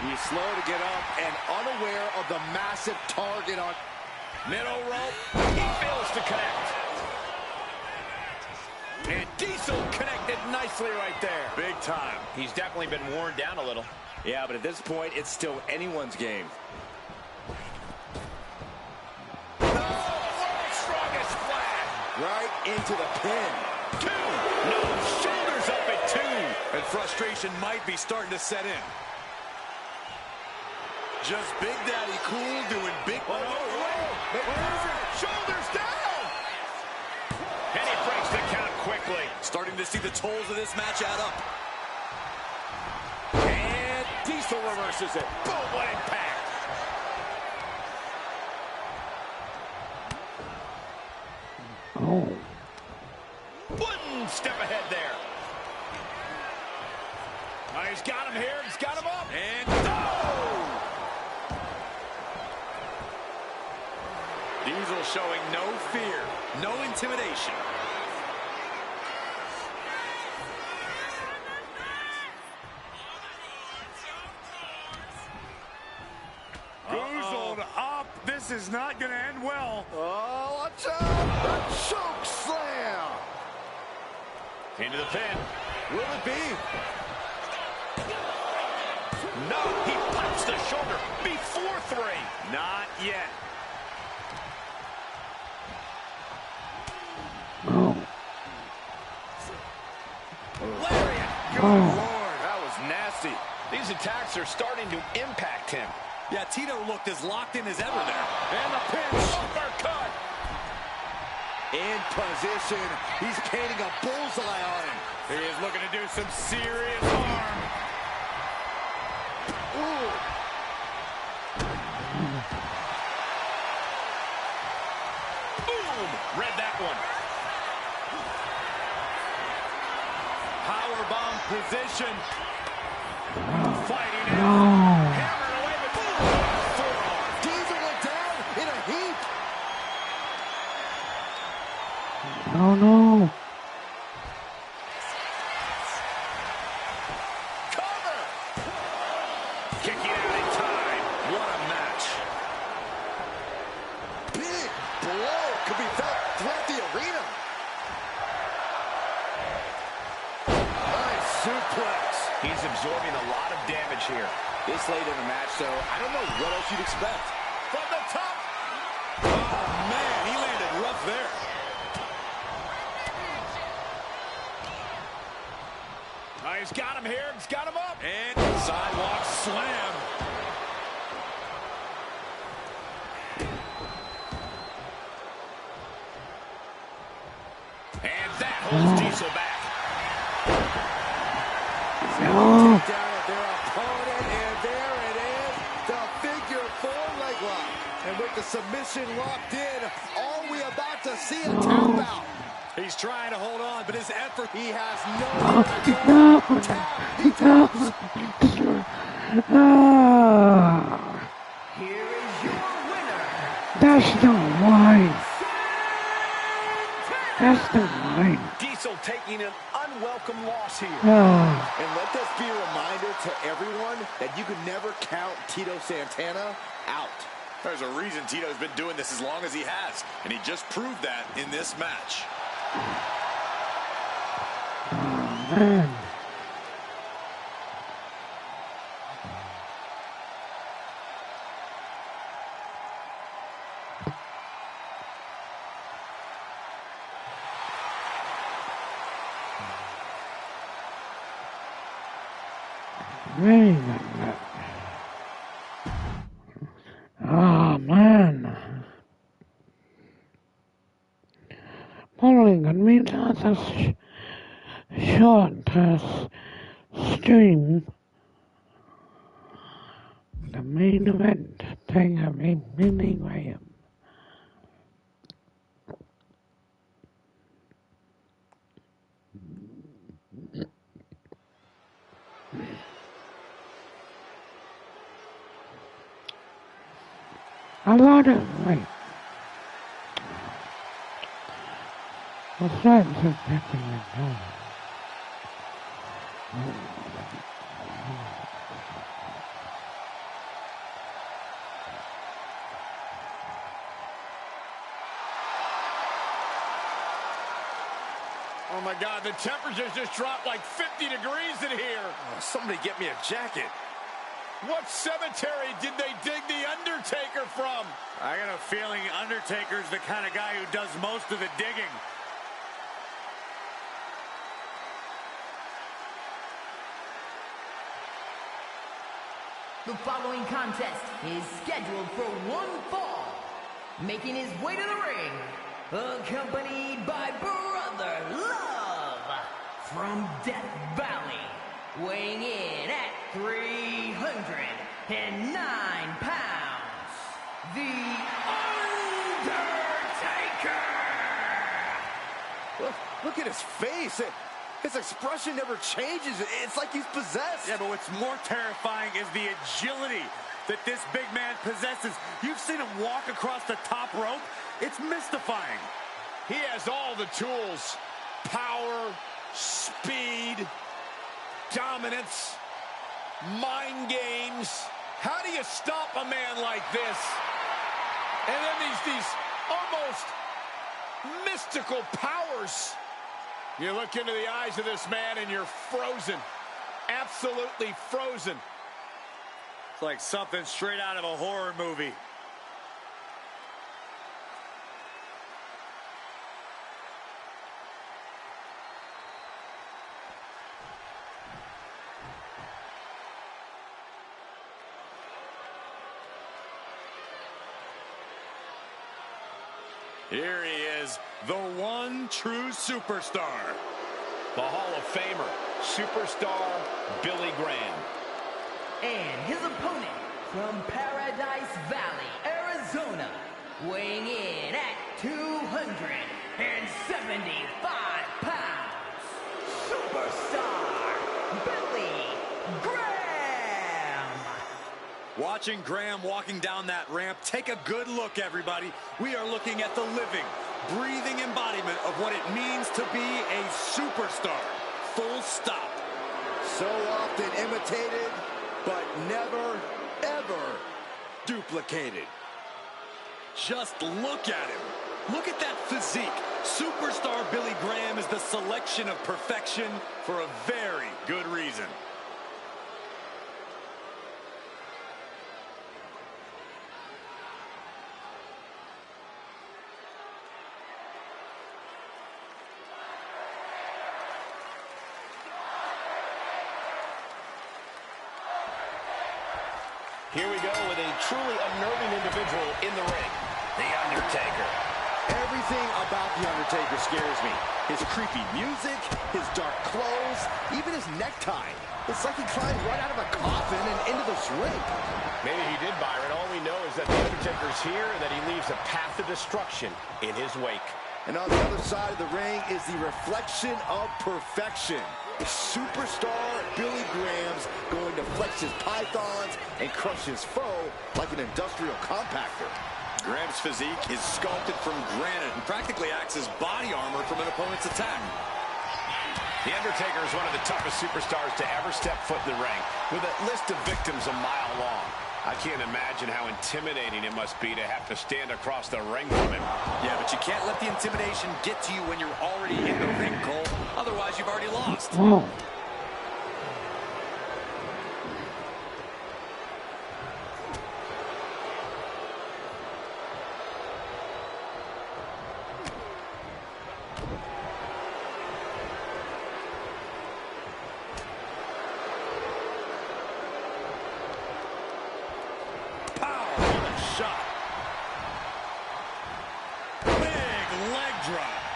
He's slow to get up and unaware of the massive target on Middle rope. He fails to connect. And Diesel connected nicely right there. Big time. He's definitely been worn down a little. Yeah, but at this point, it's still anyone's game. World's strongest flag. Right into the pin. 2. No, shoulders up at 2. And frustration might be starting to set in. Just Big Daddy Cool doing big... Shoulders down. And he breaks the count quickly. Starting to see the tolls of this match add up. And Diesel reverses it. Boom, what impact. Oh. One step ahead there. Oh, he's got him here. He's got him up. And... Oh! Diesel showing no fear, no intimidation. Goozled up. This is not going to end well. Oh, watch out! A choke slam! Into the pin. Will it be? No, he pops the shoulder before 3. Not yet. Oh. Lariat. Oh. Lord, that was nasty. These attacks are starting to impact him. Yeah, Tito looked as locked in as ever there. And the pinch. Uppercut. In position. He's painting a bullseye on him. He is looking to do some serious harm. Ooh. Boom. Read that one. Powerbomb position. Fighting it. No. Hammered away with boom. Forearm. Diesel went down in a heap. Oh no. Cover. Kicking out in time. What a match. Big blow could be felt throughout the arena. Nice suplex. He's absorbing a lot of damage here. This late in the match, though, I don't know what else you'd expect. From the top. Oh, man, he landed rough there. Oh, he's got him here. He's got him up. And sidewalk slam. And that holds Diesel back. No. Down at their opponent, and there it is, the figure 4 leg lock. And with the submission locked in, all we about to see a tap out. He's trying to hold on, but his effort... He has No. no tap. He taps. Ah. Here is your winner, That's not right. That's not right. Diesel taking an unwelcome loss here. Ah. And let this be a reminder to everyone that you can never count Tito Santana out. There's a reason Tito's been doing this as long as he has, and he just proved that in this match. Oh, man. Really like that. Oh, man. Following can mean that's a short stream. The main event thing of a mini Graham. I love it. Wait. What's that? It's affecting me. Oh my God, the temperature's just dropped like 50 degrees in here. Oh, somebody get me a jacket. What cemetery did they dig the Undertaker from? I got a feeling Undertaker's the kind of guy who does most of the digging. The following contest is scheduled for one fall. Making his way to the ring, accompanied by Brother Love from Death Valley, weighing in at 309 pounds, The Undertaker! Look at his face. His expression never changes. It's like he's possessed. Yeah, but what's more terrifying is the agility that this big man possesses. You've seen him walk across the top rope. It's mystifying. He has all the tools. Power, speed, dominance, mind games. How do you stop a man like this? And then these almost mystical powers. You look into the eyes of this man and you're frozen. Absolutely frozen. It's like something straight out of a horror movie. Here he is, the one true superstar. The Hall of Famer, superstar Billy Graham. And his opponent from Paradise Valley, Arizona, weighing in at 275 pounds, superstar Billy Graham! Watching Graham walking down that ramp, take a good look, everybody. We are looking at the living, breathing embodiment of what it means to be a superstar. Full stop. So often imitated, but never, ever duplicated. Just look at him. Look at that physique. Superstar Billy Graham is the selection of perfection for a very good reason. Here we go with a truly unnerving individual in the ring. The Undertaker. Everything about The Undertaker scares me. His creepy music, his dark clothes, even his necktie. It's like he climbed right out of a coffin and into this ring. Maybe he did, Byron. All we know is that The Undertaker's here and that he leaves a path of destruction in his wake. And on the other side of the ring is the reflection of perfection. Superstar Billy Graham's going to flex his pythons and crush his foe like an industrial compactor. Graham's physique is sculpted from granite and practically acts as body armor from an opponent's attack. The Undertaker is one of the toughest superstars to ever step foot in the ring, with a list of victims a mile long. I can't imagine how intimidating it must be to have to stand across the ring from him. Yeah, but you can't let the intimidation get to you when you're already in the ring, Cole. Otherwise, you've already lost. Whoa.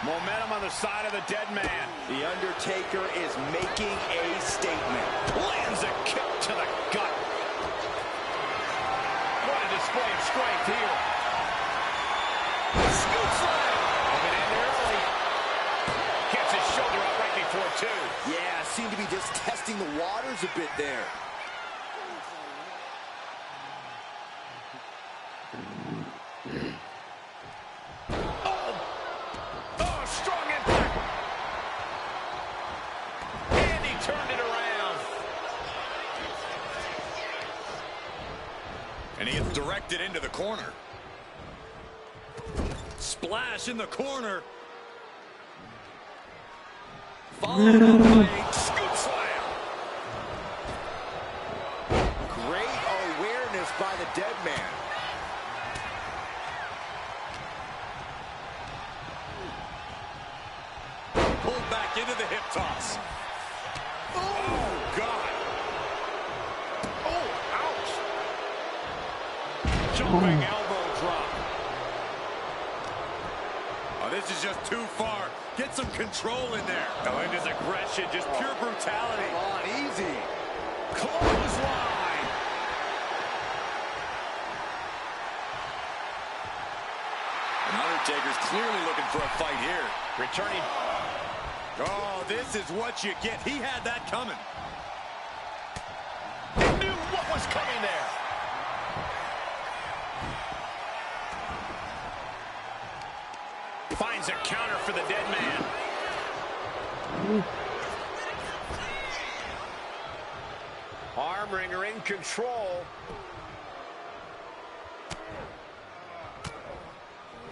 Momentum on the side of the dead man. The Undertaker is making a statement. Lands a kick to the gut. What a display of strength here. Scoop slam. Coming in early. Gets his shoulder up right before two. Yeah, seemed to be just testing the waters a bit there. Directed into the corner. Splash in the corner. Followed up by a scoop slam. Great awareness by the dead man. Pulled back into the hip toss. Oh, God. Oh, ouch. Jumping elbow drop. Oh, this is just too far. Get some control in there. Oh, and his aggression, just pure brutality. Come on, easy. Clothesline. And Undertaker's clearly looking for a fight here. Returning. Oh, this is what you get. He had that coming. He knew what was coming there. Finds a counter for the dead man. Arm wringer in control.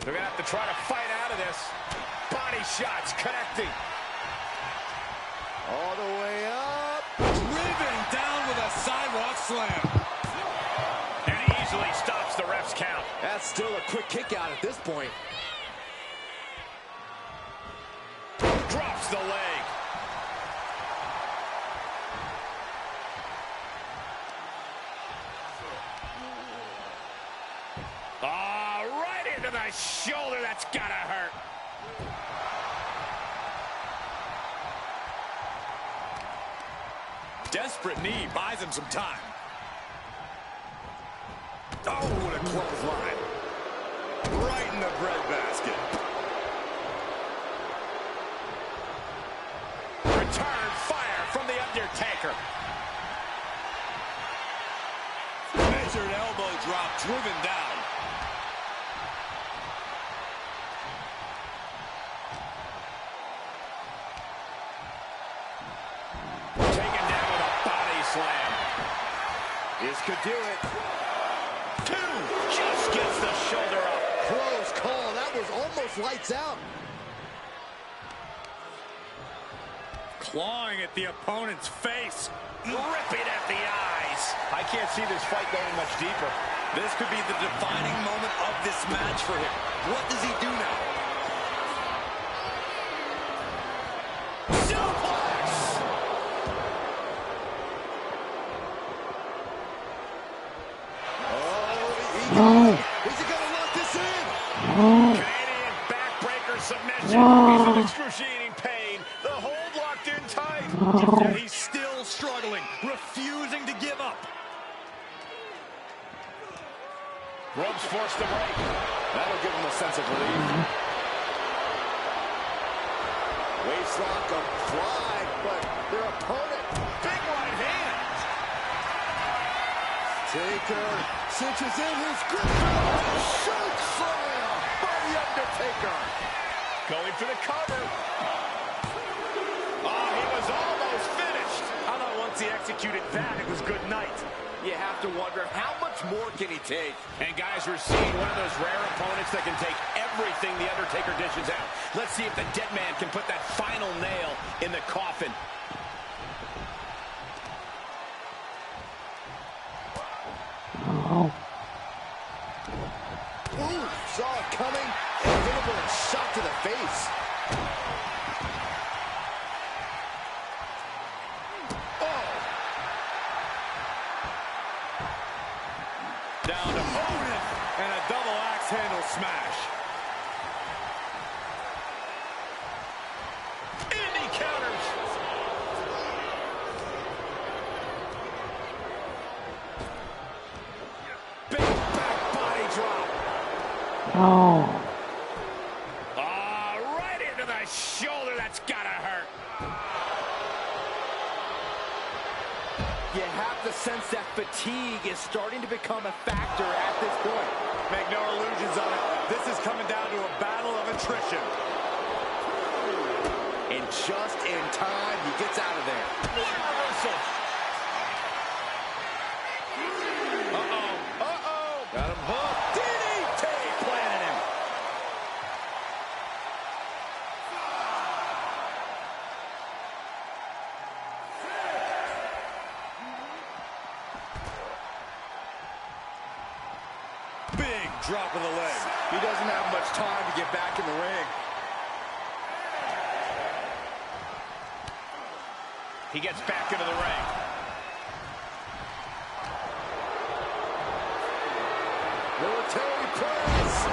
They're going to have to try to fight out of this. Body shots connecting. All the way up. Driven down with a sidewalk slam. And he easily stops the ref's count. That's still a quick kick out at this point. Drops the leg. Right into the shoulder. That's gotta hurt. Desperate knee buys him some time. Oh, what a clothesline. Right in the breadbasket. Return fire from the Undertaker. Measured elbow drop, driven down. Taken down with a body slam. This could do it. Two. Just gets the shoulder up. Close call. That was almost lights out. Clawing at the opponent's face. Ripping at the eyes. I can't see this fight going much deeper. This could be the defining moment of this match for him. What does he do now? Suplex. Is he going to lock this in? Canadian backbreaker submission. He's in excruciating pain. The hold locked in tight. Yeah, he's still struggling, refusing to give up. Ropes forced to break. That'll give him a sense of relief. Waistlock applied, but their opponent. Big right hand. Taker cinches in his grip. Choke slam by the Undertaker. Going for the cover. Oh, he was almost finished. I thought once he executed that, it was good night. You have to wonder, how much more can he take? And guys, we're seeing one of those rare opponents that can take everything the Undertaker dishes out. Let's see if the dead man can put that final nail in the coffin. Oh. Ooh, saw it coming and delivered a shot to the face. Down to opponent and a double axe handle smash. Indy counters. Big back body drop. Oh. Right into the shoulder. That's gotta hurt. You have to sense that fatigue is starting to become a factor at this point. Make no illusions on it. This is coming down to a battle of attrition. And just in time, he gets out of there. Reversal. Uh-oh. Uh-oh. drop of the leg. He doesn't have much time to get back in the ring. He gets back into the ring. Military press. Ooh.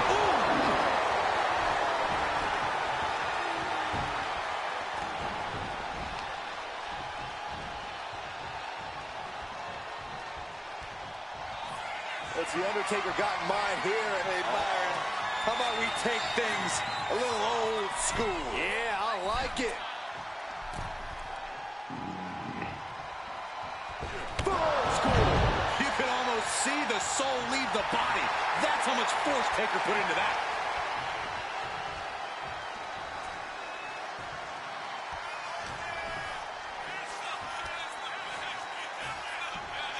What's the Undertaker got in mind here? Hey, Byron, how about we take things a little old school? Yeah, I like it. Old school. You can almost see the soul leave the body. That's how much force Taker put into that.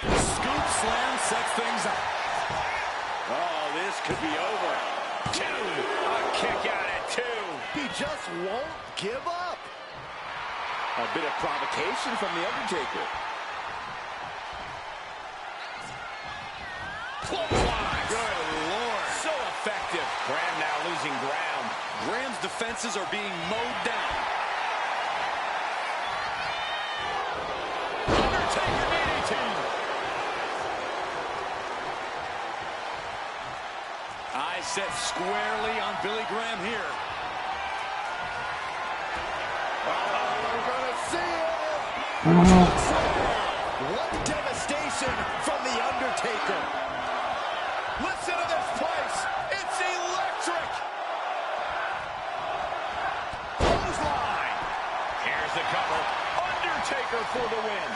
Scoop slam sets things up. Oh, this could be over. Two. A kick out at two. He just won't give up. A bit of provocation from the Undertaker. Clothesline. Good Lord. So effective. Graham now losing ground. Graham's defenses are being mowed down. Undertaker DDT. Eyes set squarely on Billy Graham here. We're gonna see it. What devastation from the Undertaker. Listen to this place. It's electric. Clothesline. Here's the cover. Undertaker for the win.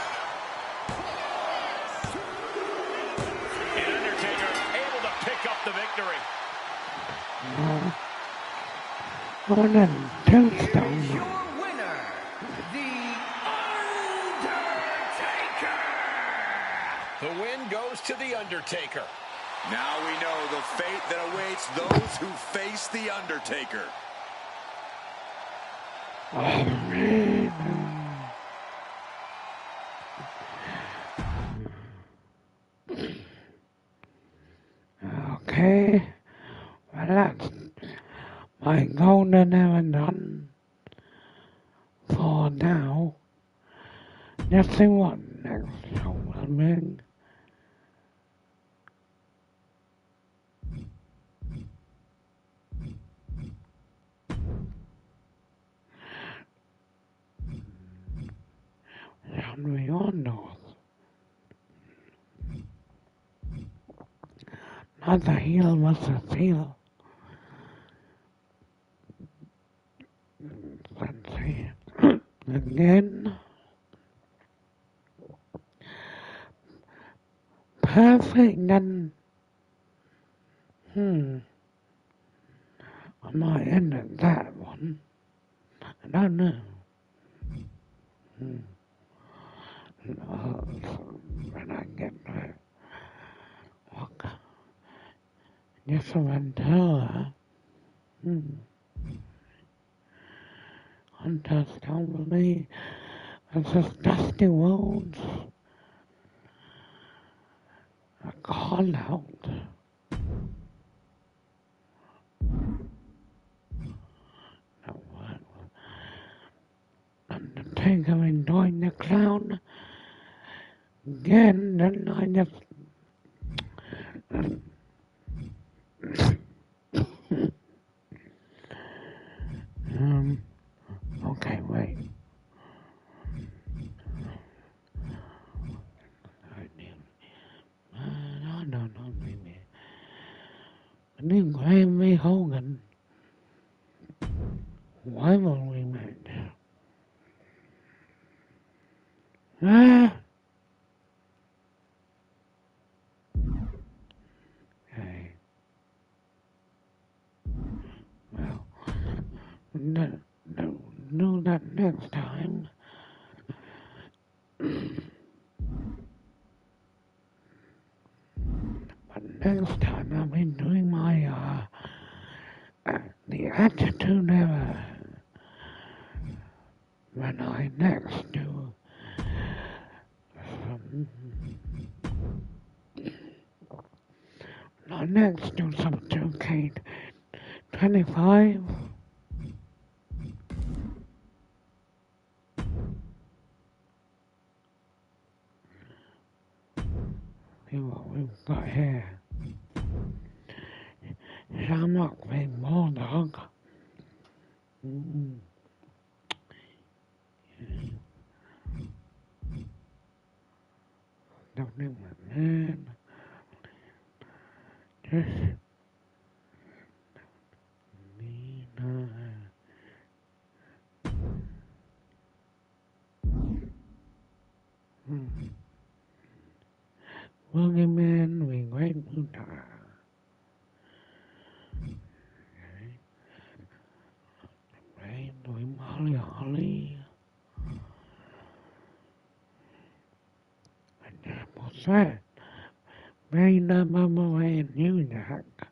And Undertaker able to pick up the victory. On a tombstone. Your winner, The Undertaker! The win goes to the Undertaker. Now we know the fate that awaits those who face the Undertaker. Okay, well that's my golden ever done for now. Let's see what next show will bring. Shall we on north? Not the heel versus heel. Let's see. Again. Perfect then. I might end at that one. I don't know. When I get there. Okay. Just a Ventura. Untrustworthy. It's just Dusty Rhodes. A call out. No, what? Undertaker enjoying the clown. Again, then I just okay, wait. No, maybe. I think Graham v. Hogan. Rivalry match. Okay. Well, do that next time. But next time I'll be doing my, the Attitude Era. When I next do some, not next do some 2K25. See what we've got here. Shamrock v Bulldog. Definitely man. Just Boogeyman v Great Muta. Right, doing Holly. What's that? Very number way in New York.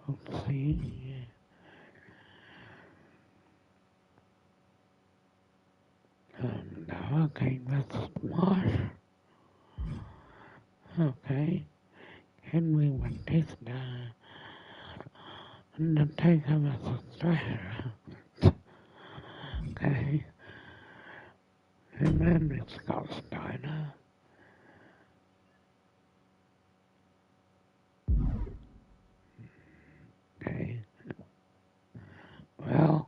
Let's see. The Hurricane versus Marsh. Okay. Henry Batista. Undertaker versus Thrasher. Okay. And then it's Scott Steiner. Okay. Well.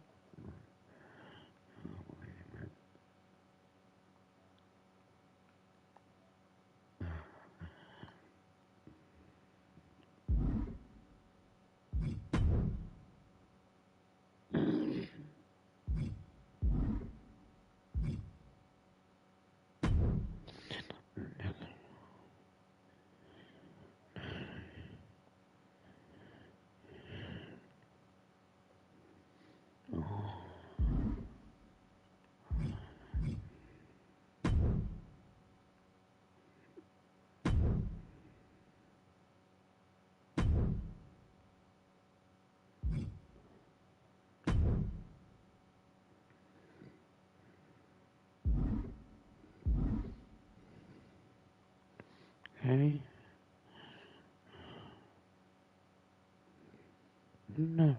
Okay. No.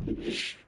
Mm-hmm.